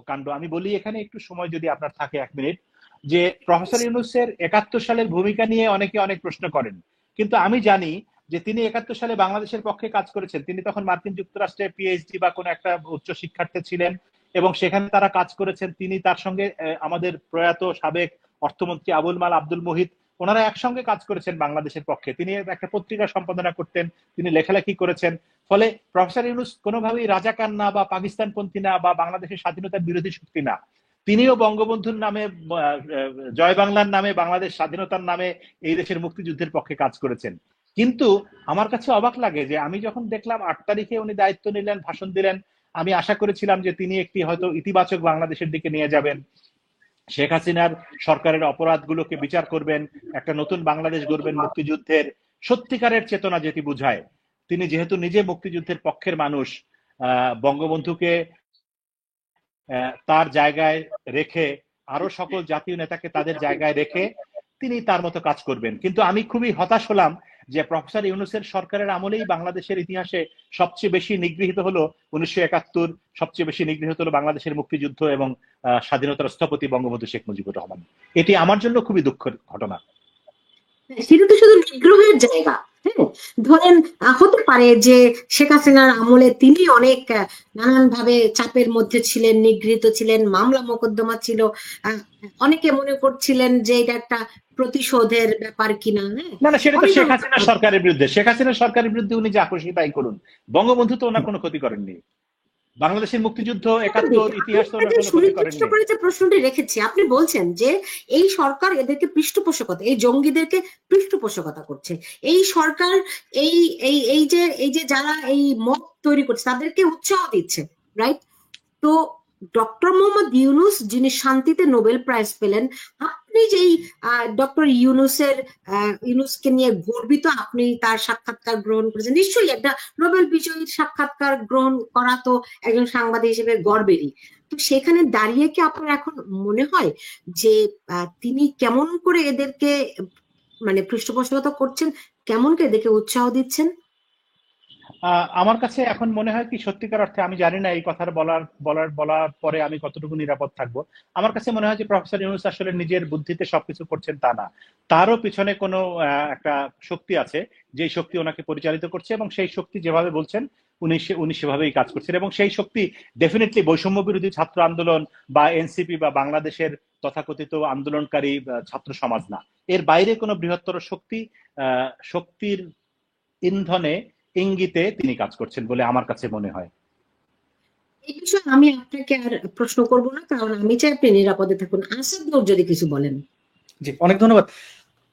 কাণ্ড আমি বলি এখানে, একটু সময় যদি আপনার থাকে 1 মিনিট, যে প্রফেসর ইউনূসের 71 সালের ভূমিকা নিয়ে অনেকে অনেক প্রশ্ন করেন, কিন্তু আমি জানি যে তিনি 71 সালে বাংলাদেশের পক্ষে কাজ করেছেন। তিনি তখন মার্কিন যুক্তরাষ্ট্রে পিএইচডি বা কোনো একটা উচ্চ শিক্ষার্থী ছিলেন, এবং সেখানে তারা কাজ করেছেন। তিনি তার সঙ্গে আমাদের প্রয়াত সাবেক অর্থমন্ত্রী আবুল মাল আব্দুল মুহিত, ওনারা একসঙ্গে কাজ করেছেন বাংলাদেশের পক্ষে। তিনি একটা পত্রিকা সম্পাদনা করতেন, তিনি লেখালেখি করেছেন। ফলে প্রফেসর ইউনূস কোনোভাবেই রাজাকার না, বা পাকিস্তানপন্থী না, বা বাংলাদেশের স্বাধীনতার বিরোধী শক্তি না। তিনিও বঙ্গবন্ধুর নামে, জয় বাংলার নামে, বাংলাদেশ স্বাধীনতার নামে এই দেশের মুক্তিযুদ্ধের পক্ষে কাজ করেছেন। কিন্তু আমার কাছে অবাক লাগে যে আমি যখন দেখলাম 8 তারিখে উনি দায়িত্ব নিলেন, ভাষণ দিলেন, আমি আশা করেছিলাম যে তিনি একটি হয়তো ইতিবাচক বাংলাদেশের দিকে নিয়ে যাবেন, শেখ হাসিনার সরকারের অপরাধগুলোকে বিচার করবেন, একটা নতুন বাংলাদেশ গড়বেন, মুক্তিযুদ্ধের সত্যিকারের চেতনা যেটি বুঝায়। তিনি যেহেতু নিজে মুক্তিযুদ্ধের পক্ষের মানুষ, বঙ্গবন্ধুকে তার জায়গায় রেখে, আরো সকল জাতীয় নেতাকে তাদের জায়গায় রেখে তিনি তার মতো কাজ করবেন। কিন্তু আমি খুবই হতাশ হলাম যে প্রফেসর ইউনূসের সরকারের আমলেই বাংলাদেশের ইতিহাসে সবচেয়ে বেশি নিগৃহীত হলো 1971, সবচেয়ে বেশি নিগৃহীত হলো বাংলাদেশের মুক্তিযুদ্ধ এবং স্বাধীনতার স্থপতি বঙ্গবন্ধু শেখ মুজিবুর রহমান। এটি আমার জন্য খুবই দুঃখের ঘটনা। সেটা তো শুধু নিগ্রহের জায়গা। হ্যাঁ, ধরেন হতে পারে যে শেখ হাসিনার আমলে তিনি অনেক নানান ভাবে চাপের মধ্যে ছিলেন, নিগৃহীত ছিলেন, মামলা মোকদ্দমা ছিল, অনেকে মনে করছিলেন যে এটা একটা প্রতিশোধের ব্যাপার কিনা। হ্যাঁ, না না, সেটা তো অনেক শেখ হাসিনার সরকারের বিরুদ্ধে। শেখ হাসিনার সরকারের বিরুদ্ধে উনি যা খুশি তাই করুন, বঙ্গবন্ধু তো ওনার কোনো ক্ষতি করেননি। বাংলাদেশের মুক্তিযুদ্ধ 71 ইতিহাস তো ওনার কোনো ক্ষতি সুনির্দিষ্ট করেননি। করে যে প্রশ্নটি রেখেছি, আপনি বলছেন যে এই সরকার এদেরকে পৃষ্ঠপোষকতা, এই জঙ্গিদেরকে পৃষ্ঠপোষকতা করছে, এই সরকার এই এই এই যে যারা এই মত তৈরি করছে তাদেরকে উৎসাহ দিচ্ছে, রাইট? তো ডক্টর মোহাম্মদ ইউনূস যিনি শান্তিতে নোবেল প্রাইজ পেলেন, আপনি যেই ডক্টর ইউনূসকে নিয়ে গর্বিত, আপনি তার সাক্ষাৎকার গ্রহণ করেছেন, নিশ্চয়ই একটা নোবেল বিজয়ীর সাক্ষাৎকার গ্রহণ করা তো একজন সাংবাদিক হিসেবে গর্বেরই। তো সেখানে দাঁড়িয়ে কি আপনার এখন মনে হয় যে তিনি কেমন করে এদেরকে মানে পৃষ্ঠপোষকতা করছেন, কেমন করে এদেরকে উৎসাহ দিচ্ছেন? আমার কাছে এখন মনে হয় কি, সত্যিকার অর্থে আমি জানি না এই কথার বলার পরে আমি কতটুকু নিরাপদ থাকবো। আমার কাছে মনে হয় যে প্রফেসর ইউনূস আসলে নিজের বুদ্ধিতে সবকিছু করছেন তা না, তারও পিছনে কোনো একটা শক্তি আছে যে শক্তি ওনাকে পরিচালিত করছে, এবং সেই শক্তি যেভাবে বলছেন উনি সেভাবেই কাজ করছেন। এবং সেই শক্তি ডেফিনেটলি বৈষম্য বিরোধী ছাত্র আন্দোলন বা এনসিপি বা বাংলাদেশের তথাকথিত আন্দোলনকারী ছাত্র সমাজ না, এর বাইরে কোনো বৃহত্তর শক্তির ইন্ধনে ইঙ্গিতে তিনি কাজ করছেন বলে আমার কাছে মনে হয়। এই বিষয়ে আমি আপনাকে আর প্রশ্ন করব না, কারণ আমি চাই আপনি নিরাপদে থাকুন। আসাদ নূর যদি কিছু বলেন। জি, অনেক ধন্যবাদ।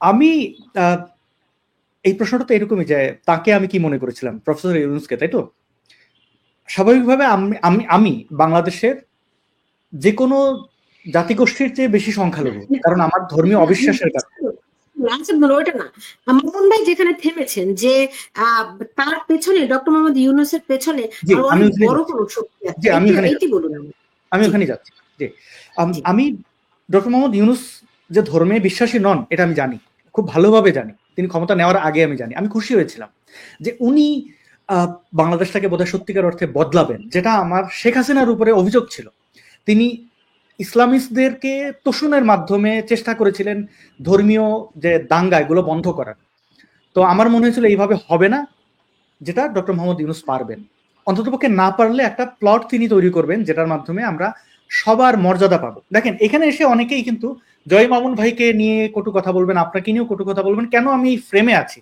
আমি এই প্রশ্নটা তো এরকমই যে তাকে আমি কি মনে করেছিলাম, প্রফেসর ইউনূসকে, তাই তো? স্বাভাবিকভাবে আমি বাংলাদেশের যে কোনো জাতিগোষ্ঠীর চেয়ে বেশি সংখ্যালঘু, কারণ আমার ধর্মীয় অবিশ্বাসের কাছে। ওইটা না, মামুন ভাই যেখানে থেমেছেন যে তার পেছনে, ডক্টর মোহাম্মদ ইউনূসের পেছনে অনেক বড় কোনো শক্তি আছে, এইটি বলুন। আমি ওখানে যাচ্ছি। যে আমি ডক্টর মোহাম্মদ ইউনূস যে ধর্মে বিশ্বাসী নন এটা আমি জানি, খুব ভালোভাবে জানি। তিনি ক্ষমতা নেওয়ার আগে আমি জানি। আমি খুশি হয়েছিলাম যে উনি বাংলাদেশটাকে বোধহয় সত্যিকার অর্থে বদলাবেন, যেটা আমার শেখ হাসিনার উপরে অভিযোগ ছিল। তিনি ইসলামিস্টদেরকে তোষণের মাধ্যমে চেষ্টা করেছিলেন ধর্মীয় যে দাঙ্গা এগুলো বন্ধ করার। তো আমার মনে হয়েছিল এইভাবে হবে না, যেটা ডক্টর মোহাম্মদ ইউনূস পারবেন। অন্ততপক্ষে না পারলে একটা প্লট তিনি তৈরি করবেন যেটার মাধ্যমে আমরা সবার মর্যাদা পাবো। দেখেন, এখানে এসে অনেকেই কিন্তু জয় মামুন ভাইকে নিয়ে কটু কথা বলবেন, আপনাকে নিয়েও কটু কথা বলবেন। কেন আমি এই ফ্রেমে আছি?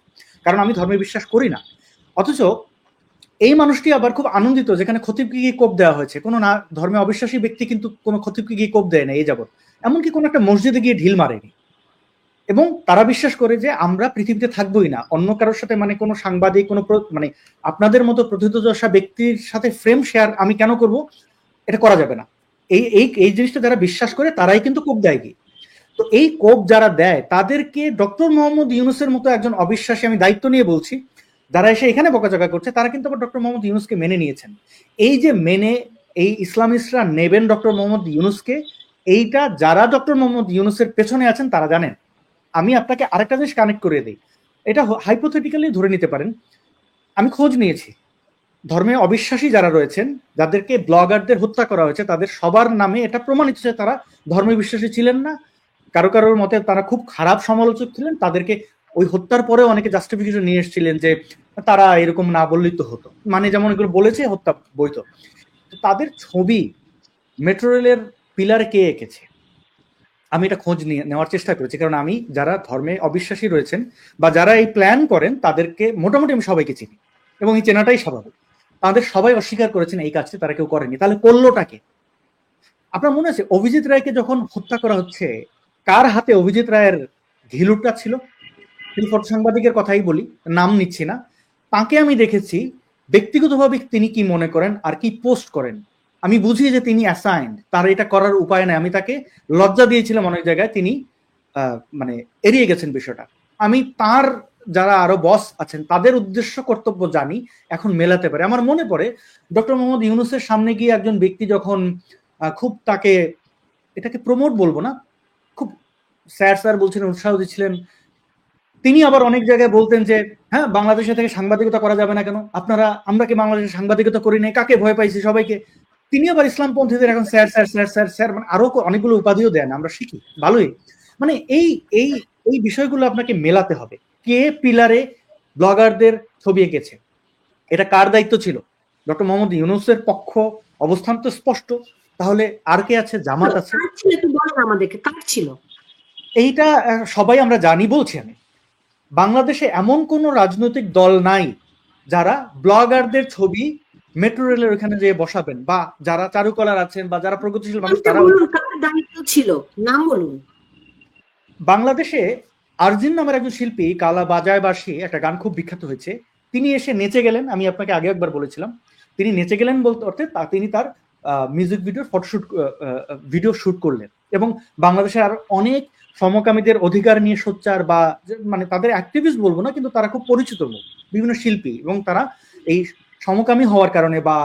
কারণ আমি ধর্মে বিশ্বাস করি না। অথচ এই মানুষটি আবার খুব আনন্দিত যেখানে খতিবকে গিয়ে কোপ দেওয়া হয়েছে। কোনো না ধর্মে অবিশ্বাসী ব্যক্তি কিন্তু কোনো খতিবকে গিয়ে কোপ দেয় না এই যাবত, এমনকি কোনো একটা মসজিদে গিয়ে ঢিল মারেনি। এবং তারা বিশ্বাস করে যে আমরা পৃথিবীতে থাকবোই না অন্য কারোর সাথে, মানে কোনো সাংবাদিক, কোনো মানে আপনাদের মতো প্রথিতযশা ব্যক্তির সাথে ফ্রেম শেয়ার আমি কেন করব, এটা করা যাবে না। এই জিনিসটা যারা বিশ্বাস করে তারাই কিন্তু কোপ দেয় কি। তো এই কোপ যারা দেয় তাদেরকে ডক্টর মোহাম্মদ ইউনূসের মতো একজন অবিশ্বাসী, আমি দায়িত্ব নিয়ে বলছি, যারা এসে এখানে বকাঝকা করছে তারা কিন্তু আবার ডক্টর মোহাম্মদ ইউনূসকে মেনে নিয়েছেন। এই যে মেনে এই ইসলামিস্টরা নেবেন ডক্টর মোহাম্মদ ইউনূসকে, এইটা যারা ডক্টর মোহাম্মদ ইউনূসের পেছনে আছেন তারা জানেন। আমি আপনাকে আরেকটা জিনিস কানেক্ট করে দিই, এটা হাইপোথেটিক্যালি ধরে নিতে পারেন। আমি খোঁজ নিয়েছি, ধর্মে অবিশ্বাসী যারা রয়েছেন, যাদেরকে ব্লগারদের হত্যা করা হয়েছে, তাদের সবার নামে এটা প্রমাণিত যে তারা ধর্মে বিশ্বাসী ছিলেন না। কারো কারোর মতে তারা খুব খারাপ সমালোচক ছিলেন। তাদেরকে ওই হত্যার পরেও অনেকে জাস্টিফিকেশন নিয়ে এসেছিলেন যে তারা এরকম না বললেই তো হতো, মানে যেমন এগুলো বলেছে হত্যা বইতো। তাদের ছবি মেট্রো রেলের পিলারে কে এঁকেছে, আমি এটা খোঁজ নেওয়ার চেষ্টা করেছি, কারণ আমি যারা ধর্মে অবিশ্বাসী রয়েছেন বা যারা এই প্ল্যান করেন তাদেরকে মোটামুটি আমি সবাইকে চিনি, এবং এই চেনাটাই স্বাভাবিক। তাদের সবাই অস্বীকার করেছেন এই কাজটি তারা কেউ করেনি। তাহলে করলোটাকে? আপনার মনে আছে অভিজিৎ রায়কে যখন হত্যা করা হচ্ছে, কার হাতে অভিজিৎ রায়ের ঘিলুটটা ছিল? তিনি ফটো সাংবাদিকের কথাই বলি, নাম নিচ্ছি না। তাকে আমি দেখেছি ব্যক্তিগতভাবে তিনি কি মনে করেন আর কি পোস্ট করেন। আমি বুঝি যে তিনি অ্যাসাইন্ড, তার এটা করার উপায় নাই। আমি তাকে লজ্জা দিয়েছিলাম অনেক জায়গায়, তিনি মানে এড়িয়ে গেছেন বিষয়টা। আমি তার যারা আরো বস আছেন তাদের উদ্দেশ্য কর্তব্য জানি, এখন মেলাতে পারে। আমার মনে পড়ে ডক্টর মোহাম্মদ ইউনূসের সামনে গিয়ে একজন ব্যক্তি যখন খুব তাকে, এটাকে প্রমোট বলবো না, খুব স্যার বলছিলেন, উৎসাহ দিচ্ছিলেন, তিনি আবার অনেক জায়গায় বলতেন যে হ্যাঁ, বাংলাদেশে থেকে সাংবাদিকতা করা যাবে না কেন, আমরা কি বাংলাদেশে সাংবাদিকতা করি নাই, কাকে ভয় পাইছি সবাইকে। তিনি আবার ইসলামপন্থীদের এখন sir sir sir sir sir মানে আরো অনেকগুলো উপাধিও দেন, আমরা শিখি ভালোই। মানে এই এই এই বিষয়গুলো আপনাকে মেলাতে হবে। কে পিলারে ব্লগারদের ছবি এঁকেছে, এটা কার দায়িত্ব ছিল? ডক্টর মোহাম্মদ ইউনূসের পক্ষ অবস্থান তো স্পষ্ট, তাহলে আর কে আছে? জামাত আছে। আমাদেরকে কার ছিল এইটা সবাই আমরা জানি। বলছি আমি, বাংলাদেশে এমন কোন রাজনৈতিক দল নাই যারা ব্লগারদের ছবি মেট্রো রেলের ওখানে যেয়ে বসাবেন, বা যারা চারুকলার আছেন বা যারা প্রগতিশীল মানুষ তারা। দায়িত্ব ছিল, নাম বলুন। বাংলাদেশে আরজিন নামের একজন শিল্পী, কালা বাজায় বাসি একটা গান খুব বিখ্যাত হয়েছে, তিনি এসে নেচে গেলেন। আমি আপনাকে আগে একবার বলেছিলাম, তিনি নেচে গেলেন বলতে অর্থে তিনি তার মিউজিক ভিডিওর ফটোশুট ভিডিও শুট করলেন, এবং বাংলাদেশের আর অনেক সমকামীদের অধিকার নিয়ে সোচ্চার বা মানে তাদের অ্যাক্টিভিস্ট বলবো না, কিন্তু তারা খুব পরিচিত মুখ, বিভিন্ন শিল্পী, এবং তারা এই সমকামী হওয়ার কারণে বা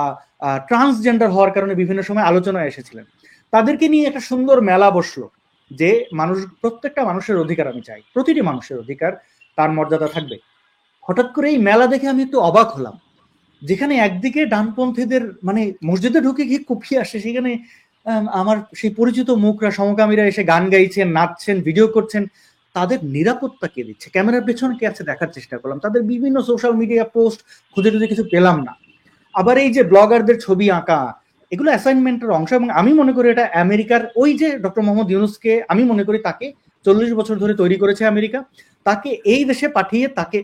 ট্রান্সজেন্ডার হওয়ার কারণে বিভিন্ন সময় আলোচনায় এসেছিলেন। তাদেরকে নিয়ে একটা সুন্দর মেলা বসলো, যে প্রত্যেকটা মানুষের অধিকার আমি চাই, প্রতিটি মানুষের অধিকার, তার মর্যাদা থাকবে। হঠাৎ করে এই মেলা দেখে আমি একটু অবাক হলাম, যেখানে একদিকে ডানপন্থীদের মানে মসজিদে ঢুকে গিয়ে কুপিয়ে আসে, সেখানে আমার সেই পরিচিত মুখরা, সমকামীরা এসে গান গাইছেন, নাচছেন, ভিডিও করছেন। তাদের নিরাপত্তা কে দিচ্ছে? ক্যামেরার পেছনে কে আছে দেখার চেষ্টা করলাম, তাদের বিভিন্ন সোশ্যাল মিডিয়া পোস্ট খুঁজে খুঁজে কিছু পেলাম না। আবার এই যে ব্লগারদের ছবি আঁকা, এগুলো অ্যাসাইনমেন্টের অংশ, এবং আমি মনে করি এটা আমেরিকার ওই যে ডক্টর মোহাম্মদ ইউনূসকে আমি মনে করি তাকে 40 বছর ধরে তৈরি করেছে আমেরিকা, তাকে এই দেশে পাঠিয়ে তাকে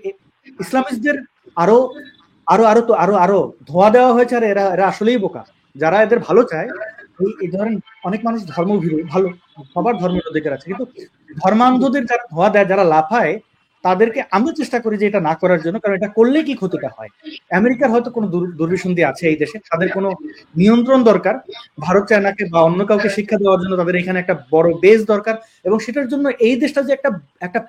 ইসলামিস্টদের আরো আরো আরো তো আরো আরো ধোয়া দেওয়া হয়েছে। আর এরা এরা আসলেই বোকা, যারা এদের ভালো চায়। এই ধরেন অনেক মানুষ ধর্মভীরু, ভালো, সবার ধর্মের অধিকার আছে, কিন্তু ধর্মান্ধদের যারা ধোয়া দেয়, যারা লাফায়, তাদেরকে আমরা চেষ্টা করি যে এটা না করার জন্য, কারণ এটা করলে কি ক্ষতিটা হয়। আমেরিকার হয়তো কোনো দুর্বিসন্ধি আছে এই দেশে, তাদের কোনো নিয়ন্ত্রণ দরকার, ভারত চায়নাকে বা অন্য কাউকে শিক্ষা দেওয়ার জন্য তাদের এখানে একটা বড় বেস দরকার, এবং সেটার জন্য এই দেশটা যে একটা একটা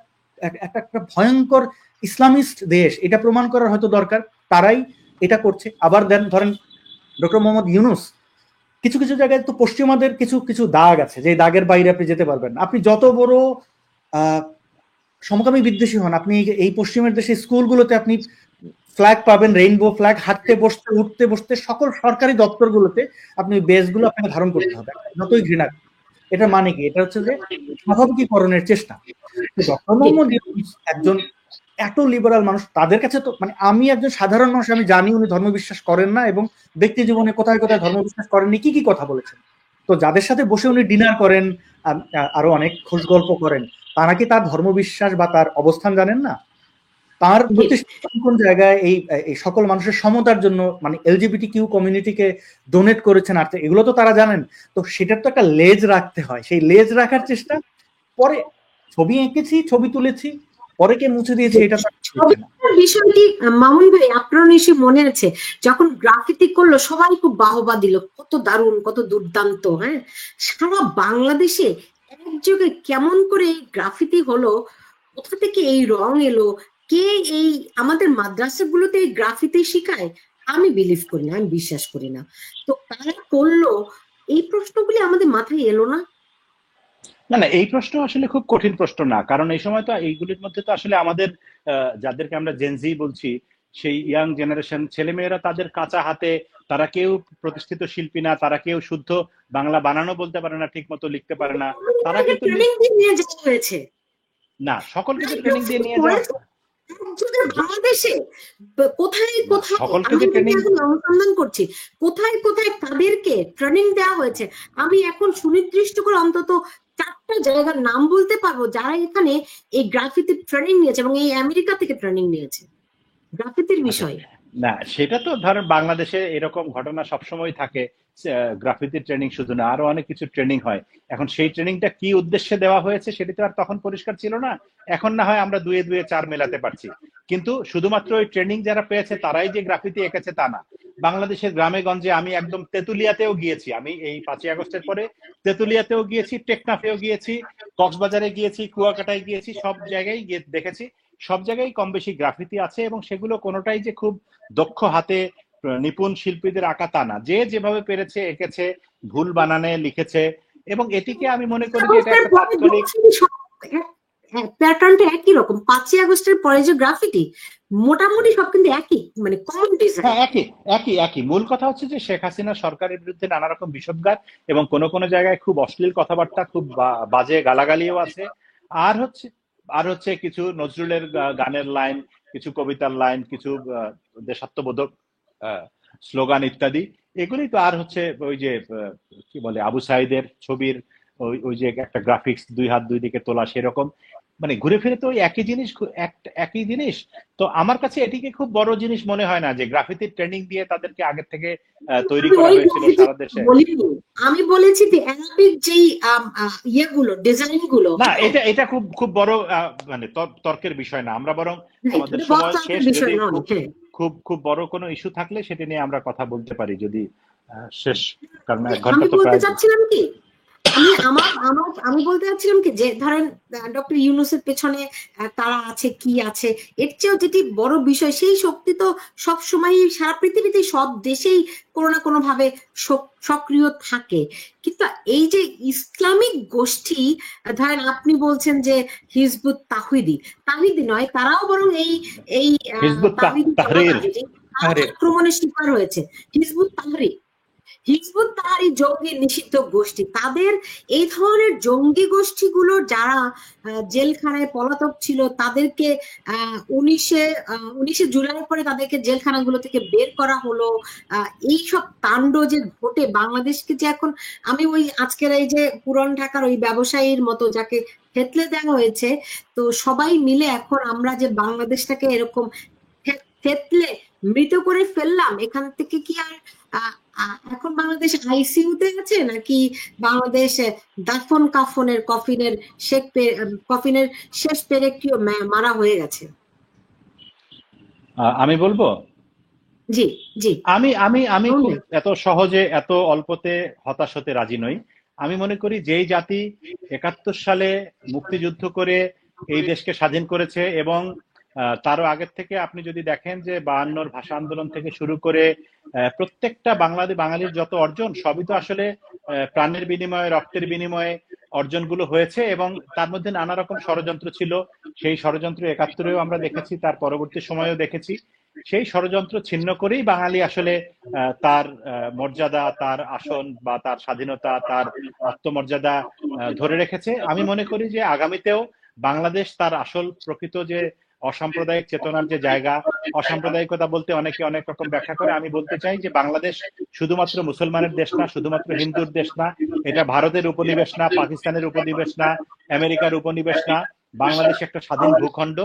একটা ভয়ঙ্কর ইসলামিস্ট দেশ, এটা প্রমাণ করার হয়তো দরকার। তারাই এটা করছে। আবার ধরেন ডক্টর মোহাম্মদ ইউনূস, কিছু কিছু জায়গায় তো পশ্চিমাদের কিছু কিছু দাগ আছে, যে দাগের বাইরে আপনি যেতে পারবেন না। আপনি যত বড় সমকামী বিদ্বেষী হন, আপনি এই পশ্চিমের দেশে স্কুলগুলোতে আপনি ফ্ল্যাগ পাবেন, রেইনবো ফ্ল্যাগ, হাঁটতে বসতে উঠতে বসতে সকল সরকারি দপ্তরগুলোতে আপনি বেসগুলো আপনাকে ধারণ করতে হবে, যতই ঘৃণা। এটা মানে কি? এটা হচ্ছে যে স্বাভাবিকীকরণের চেষ্টা। ডক্টর মোহাম্মদ ইউনূস একজন এত লিবারাল মানুষ, তাদের কাছে তো মানে আমি একজন সাধারণ মানুষ, আমি জানি উনি ধর্মবিশ্বাস করেন না, এবং ব্যক্তি জীবনে কোথায় কোথায় ধর্মবিশ্বাস করেননি, কি কি কথা বলেছেন। তো যাদের সাথে বসে উনি ডিনার করেন, আরো অনেক খোঁজ গল্প করেন, তারা কি তার ধর্মবিশ্বাস বা তার অবস্থান জানেন না? তার কোন জায়গায় এই সকল মানুষের সমতার জন্য মানে এলজিবিটি কিউ কমিউনিটিকে ডোনেট করেছেন, আর এগুলো তো তারা জানেন। তো সেটার তো একটা লেজ রাখতে হয়, সেই লেজ রাখার চেষ্টা। পরে ছবি এঁকেছি, ছবি তুলেছি, পরে কে মুছে দিয়েছে, এটা বিষয়টি মামুন ভাই আপনার নিশ্চয়ই মনে আছে, যখন গ্রাফিতি করলো সবাই খুব বাহবা দিল, কত দারুণ, কত দুর্দান্ত। হ্যাঁ, সারা বাংলাদেশে একযোগে কেমন করে এই গ্রাফিতি হলো, কোথা থেকে এই রং এলো, কে এই আমাদের মাদ্রাসাগুলোতে এই গ্রাফিতি শিখায়? আমি বিলিভ করি না, আমি বিশ্বাস করি না। তো তারা করলো, এই প্রশ্নগুলি আমাদের মাথায় এলো না? না না, এই প্রশ্ন আসলে খুব কঠিন প্রশ্ন না, কারণ এই সময় তো এইগুলির মধ্যে তো আসলে আমাদের যাদেরকে আমরা জেনজি বলছি, সেই ইয়াং জেনারেশন ছেলেমেয়েরা, তাদের কাঁচা হাতে, তারা কেউ প্রতিষ্ঠিত শিল্পী না, তারা কেউ শুদ্ধ বাংলা বানানো বলতে পারে না, ঠিক মতো লিখতে পারে না, তারা কিন্তু না, সকলকে তো ট্রেনিং দিয়ে নিয়ে যাওয়া। বাংলাদেশে কোথায় কোথায় অনুসন্ধান করছি, কোথায় কোথায় তাদেরকে ট্রেনিং দেওয়া হয়েছে, আমি এখন সুনির্দিষ্ট করে অন্তত 4টা জায়গার নাম বলতে পারবো যারা এখানে এই গ্রাফিতি ট্রেনিং নিয়েছে, এবং এই আমেরিকা থেকে ট্রেনিং নিয়েছে গ্রাফিতির বিষয়ে। না, সেটা তো ধরেন বাংলাদেশে এরকম ঘটনা সবসময় থাকে, গ্রাফিতি ট্রেনিং শুধু না, আরো অনেক কিছু ট্রেনিং হয়। এখন সেই ট্রেনিংটা কি উদ্দেশ্যে দেওয়া হয়েছে সেটা তো আর তখন পরিষ্কার ছিল না। এখন না হয় আমরা দুয়ে দুয়ে চার মেলাতে পারছি, কিন্তু শুধুমাত্র ওই ট্রেনিং যারা পেয়েছে তারাই যে গ্রাফিতি এঁকেছে তা না। বাংলাদেশের গ্রামে গঞ্জে, আমি একদম তেতুলিয়াতেও গিয়েছি, আমি এই 5ই আগস্টের পরে তেতুলিয়াতেও গিয়েছি, টেকনাফেও গিয়েছি, কক্সবাজারে গিয়েছি, কুয়াকাটায় গিয়েছি, সব জায়গায় গিয়ে দেখেছি, সব জায়গায় কম বেশি গ্রাফিতি আছে, এবং সেগুলো কোনোটাই যে খুব দক্ষ হাতে নিপুণ শিল্পীদের আঁকা তা না, যে যেভাবে পেরেছে এঁকেছে, ভুল বানানে লিখেছে, এবং এটিকে আমি মনে করি যে এটা একটা তাৎক্ষণিক প্যাটার্নটা একই রকম। 5ই আগস্টের পরে যে গ্রাফিটি মোটামুটি সব কিন্তু একই, মানে কমন ডিজাইন। হ্যাঁ, একই একই একই। মূল কথা হচ্ছে যে শেখ হাসিনা সরকারের বিরুদ্ধে নানা রকম বিষোদ্গার এবং কোনো কোনো জায়গায় খুব অশ্লীল কথাবার্তা, খুব বাজে গালাগালিও আছে। আর হচ্ছে কিছু নজরুলের গানের লাইন, কিছু কবিতার লাইন, কিছু দেশাত্মবোধক স্লোগান ইত্যাদি। এগুলি তো। আর হচ্ছে ওই যে কি বলে, আবু সাইদের ছবির ওই যে একটা গ্রাফিক্স 2 হাত 2 দিকে তোলা, সেরকম। মানে ঘুরে ফিরে তো ওই একই জিনিস। তো আমার কাছে এটিকে খুব বড় জিনিস মনে হয় না যে গ্রাফিতির ট্রেনিং দিয়ে তাদেরকে আগে থেকে তৈরি করা হয়েছিল সারা দেশে। আমি বলেছি যে অ্যারাবিক যেই ইয়েগুলো, ডিজাইন গুলো, না, এটা খুব খুব বড় মানে তর্কের বিষয় না। আমরা বরং আমাদের সময় শেষ, যদি খুব খুব বড় কোনো ইস্যু থাকলে সেটা নিয়ে আমরা কথা বলতে পারি, যদি শেষ, কারণ 1 ঘন্টা তো প্রায়। চাচ্ছিলাম কি, আমি বলতে চাচ্ছিলাম কি, যে ধরেন ডক্টর ইউনূসের পেছনে তারা আছে, কি আছে, এর চেয়েও যেটি বড় বিষয়, সেই শক্তি তো সব সময় সারা পৃথিবীতে সব দেশেই কোনো না কোনো ভাবে সক্রিয় থাকে। কিন্তু এই যে ইসলামিক গোষ্ঠী, ধরেন আপনি বলছেন যে হিজবুত তাহিদি নয়, তারাও বরং এই হিজবুত তাহরীর আক্রমণের শিকার হয়েছে। হিজবুত তাহরীর জঙ্গি নিষিদ্ধ গোষ্ঠী। তাদের এই ধরনের জঙ্গি গোষ্ঠীগুলো যারা জেলখানায় পলাতক ছিল, তাদেরকে 19শে জুলাইয়ের পরে তাদেরকে জেলখানাগুলো থেকে বের করা হলো। এইসব কাণ্ড যে ঘটে বাংলাদেশকে, যে এখন আমি ওই আজকের এই যে পুরান ঢাকার ওই ব্যবসায়ীর মতো যাকে থেতলে দেওয়া হয়েছে, তো সবাই মিলে এখন আমরা যে বাংলাদেশটাকে এরকম থেতলে মৃত করে ফেললাম, এখান থেকে কি আর এখন বাংলাদেশ আইসিইউতে আছে, নাকি বাংলাদেশ দাফন কফিনের শেষ পেরেকটিও মারা হয়ে গেছে? আমি বলবো, জি জি। আমি খুব এত সহজে এত অল্পতে হতাশ হতে রাজি নই। আমি মনে করি যেই জাতি 71 সালে মুক্তিযুদ্ধ করে এই দেশকে স্বাধীন করেছে, এবং তারও আগের থেকে আপনি যদি দেখেন যে 52 ভাষা আন্দোলন থেকে শুরু করে প্রত্যেকটা বাঙালির যত অর্জন, সবই তো আসলে প্রাণের বিনিময়ে, রক্তের বিনিময়ে অর্জনগুলো হয়েছে, এবং তার মধ্যে নানা রকম ষড়যন্ত্র ছিল। সেই ষড়যন্ত্র 71-এও আমরা দেখেছি, তার পরবর্তী সময়েও দেখেছি। সেই ষড়যন্ত্র ছিন্ন করেই বাঙালি আসলে তার মর্যাদা, তার আসন বা তার স্বাধীনতা, তার আত্মমর্যাদা ধরে রেখেছে। আমি মনে করি যে আগামীতেও বাংলাদেশ তার আসল প্রকৃত যে অসাম্প্রদায়িক চেতনার যে জায়গা, অসাম্প্রদায়িকতা বলতে অনেকে অনেক রকম ব্যাখ্যা করে। আমি বলতে চাই যে বাংলাদেশ শুধুমাত্র মুসলমানের দেশ না, শুধুমাত্র হিন্দুর দেশ না, এটা ভারতের উপনিবেশ না, পাকিস্তানের উপনিবেশ না, আমেরিকার উপনিবেশ না। বাংলাদেশ একটা স্বাধীন ভূখণ্ড।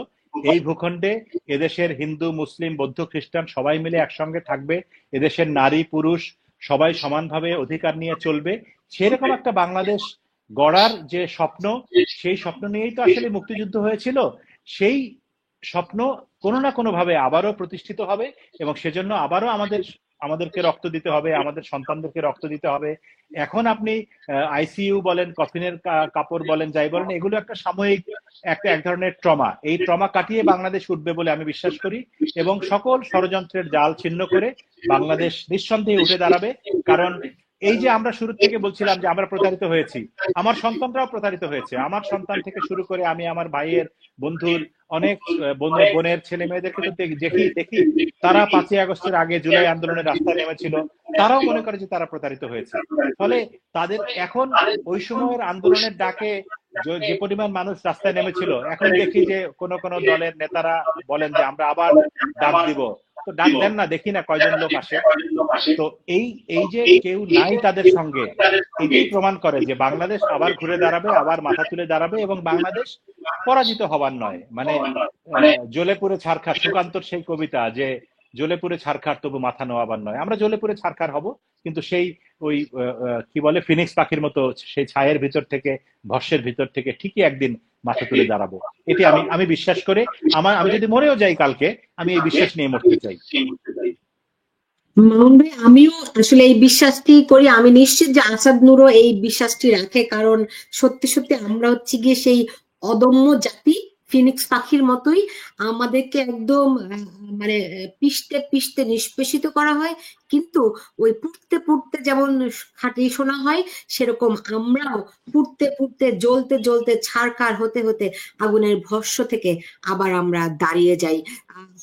এই ভূখণ্ডে এদেশের হিন্দু, মুসলিম, বৌদ্ধ, খ্রিস্টান সবাই মিলে একসঙ্গে থাকবে। এদেশের নারী পুরুষ সবাই সমানভাবে অধিকার নিয়ে চলবে। সেরকম একটা বাংলাদেশ গড়ার যে স্বপ্ন, সেই স্বপ্ন নিয়েই তো আসলে মুক্তিযুদ্ধ হয়েছিল। সেই স্বপ্ন কোনো না কোনো ভাবে আবারও প্রতিষ্ঠিত হবে, এবং সেজন্য আবারও আমাদেরকে রক্ত দিতে হবে, আমাদের সন্তানদেরকে রক্ত দিতে হবে। এখন আপনি আইসিইউ বলেন, কফিনের কাপড় বলেন, যাই বলেন, এগুলো একটা সাময়িক এক ধরনের ট্রমা। এই ট্রমা কাটিয়ে বাংলাদেশ উঠবে বলে আমি বিশ্বাস করি, এবং সকল ষড়যন্ত্রের জাল ছিন্ন করে বাংলাদেশ নিঃসন্দেহে উঠে দাঁড়াবে। কারণ এই যে আমরা শুরু থেকে বলছিলাম যে আমরা প্রতারিত হয়েছি, আমার সন্তানরাও প্রতারিত হয়েছে। আমার সন্তান থেকে শুরু করে আমি আমার ভাইয়ের, বন্ধুর, অনেক বোনের ছেলে মেয়েদেরকে তো দেখি তারা 5ই আগস্টের আগে জুলাই আন্দোলনের রাস্তায় নেমেছিল, তারাও মনে করে যে তারা প্রতারিত হয়েছে। ফলে তাদের এখন ওই সময়ের আন্দোলনের ডাকে যে পরিমাণ মানুষ রাস্তায় নেমেছিল, এখন দেখি যে কোন কোন দলের নেতারা বলেন যে আমরা আবার ডাক দিব। তো ডাক দেন না, দেখি না কয়জন লোক আসে। তো এই যে কেউ নাই তাদের সঙ্গে, এটাই প্রমাণ করে যে বাংলাদেশ আবার ঘুরে দাঁড়াবে, আবার মাথা তুলে দাঁড়াবে, এবং বাংলাদেশ পরাজিত হবার নয়। মানে জ্বলে পুড়ে ছারখার, সুকান্তর সেই কবিতা যে জ্বলে পুড়ে ছারখার তবু মাথা নোয়াবার নয়। আমরা জ্বলে পুড়ে ছারখার হব, কিন্তু সেই ওই কি বলে ফিনিক্স পাখির মতো সেই ছায়ের ভিতর থেকে, ভস্যের ভিতর থেকে ঠিকই একদিন মাথা তুলে দাঁড়াবো। এটি আমি বিশ্বাস করে, আমি যদি মরেও যাই কালকে, আমি এই বিশ্বাস নিয়ে মরতে চাই। মামুন ভাই, আমিও আসলে এই বিশ্বাসটি করি। আমি নিশ্চিত যে আসাদ নূরও এই বিশ্বাসটি রাখে, কারণ সত্যি সত্যি আমরা হচ্ছে গিয়ে সেই অদম্য জাতি, ফিনিক্স পাখির মতোই আমাদেরকে একদম মানে পিষতে পিষতে নিষ্পেষিত করা হয়, কিন্তু ওই পুড়তে পুড়তে যেমন খাঁটি শোনা হয়, সেরকম আমরাও পুড়তে পুড়তে জ্বলতে জ্বলতে ছারখার হতে হতে আগুনের ভস্ম থেকে আবার আমরা দাঁড়িয়ে যাই।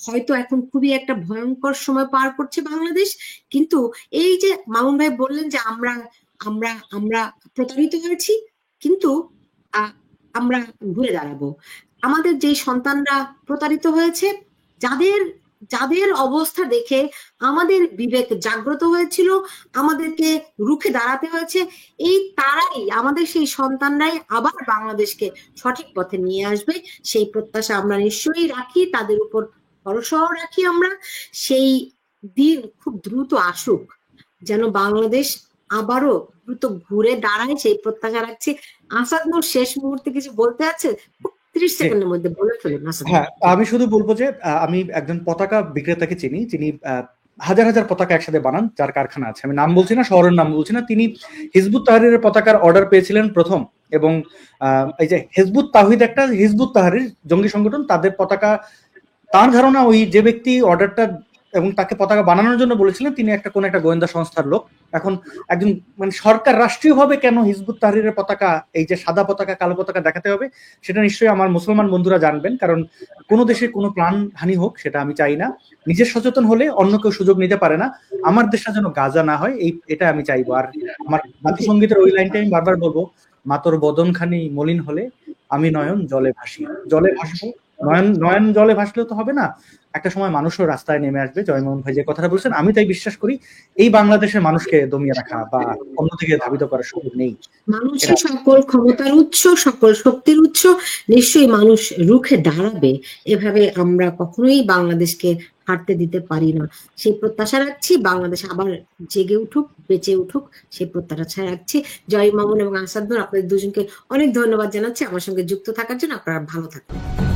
হয়তো এখন খুবই একটা ভয়ঙ্কর সময় পার করছে বাংলাদেশ, কিন্তু এই যে মামুন ভাই বললেন যে আমরা আমরা আমরা প্রতারিত হয়েছি, কিন্তু আহ, আমরা ঘুরে দাঁড়াবো। আমাদের যে সন্তানরা প্রতারিত হয়েছে, যাদের যাদের অবস্থা দেখে আমাদের বিবেক জাগ্রত হয়েছিল, আমাদেরকে রুখে দাঁড়াতে হয়েছে, এই তারাই, আমাদের সেই সন্তানরাই আবার বাংলাদেশকে সঠিক পথে নিয়ে আসবে, সেই প্রত্যাশা আমরা নিশ্চয়ই রাখি, তাদের উপর ভরসাও রাখি আমরা। সেই দিন খুব দ্রুত আসুক, যেন বাংলাদেশ আবারও দ্রুত ঘুরে দাঁড়ায়, সেই প্রত্যাশা রাখছি। আসাদ নূর শেষ মুহূর্তে কিছু বলতে আছে? 30 সেকেন্ডের মধ্যে বলে ফেলুন আসাদ নূর। হ্যাঁ, আমি শুধু বলবো যে আমি একজন পতাকা বিক্রেতাকে চিনি, যিনি হাজার হাজার পতাকা একসাথে বানান, যার কারখানা আছে। আমি নাম বলছি না, শহরের নাম বলছি না। তিনি হিজবুত তাহরিরের পতাকার অর্ডার পেয়েছিলেন প্রথম, এবং এই যে হিজবুত তাওহীদ, একটা হিজবুত তাহরির জঙ্গি সংগঠন, তাদের পতাকা, তার ধারণা ওই যে ব্যক্তি অর্ডারটা এবং তাকে পতাকা বানানোর জন্য বলেছিলেন, তিনি একটা কোন একটা গোয়েন্দা সংস্থার লোক। এখন একজন মানে সরকার রাষ্ট্রীয়ভাবে কেন হিজবুত তাহরিরের পতাকা, এই যে সাদা পতাকা কালো পতাকা দেখাতে হবে, সেটা নিশ্চয়ই আমার মুসলমান বন্ধুরা জানবেন, কারণ কোনো দেশে কোনো প্রাণ হানি হোক সেটা আমি চাই না। নিজের সচেতন হলে অন্য কেউ সুযোগ নিতে পারে না। আমার দেশটা যেন গাজা না হয়, এটা আমি চাইবো। আর আমার জাতীয় সঙ্গীতের ওই লাইনটা আমি বারবার বলবো, মাতর বদনখানি মলিন হলে আমি নয়ন জলে ভাসি। জলে ভাসবো, নয়ন নয়ন জলে ভাসলেও তো হবে না, একটা সময় মানুষও রাস্তায় নেমে আসবে। জয়মোহন ভাই যে কথাটা বলছেন, আমি তাই বিশ্বাস করি এই বাংলাদেশের মানুষকে দমিয়ে রাখা বা অন্যদিকে ধাবিত করার সুযোগ নেই। মানুষই সকল ক্ষমতার উৎস, সকল শক্তির উৎস, নিশ্চয়ই মানুষ রুখে দাঁড়াবে। এভাবে আমরা কখনোই বাংলাদেশকে হারতে দিতে পারি না, সেই প্রত্যাশা রাখছি। বাংলাদেশ আবার জেগে উঠুক, বেঁচে উঠুক, সেই প্রত্যাশা রাখছি। জয় মামুন এবং আসাদ নূর, আপনাদের দুজনকে অনেক ধন্যবাদ জানাচ্ছি আমার সঙ্গে যুক্ত থাকার জন্য। আপনারা ভালো থাকুন।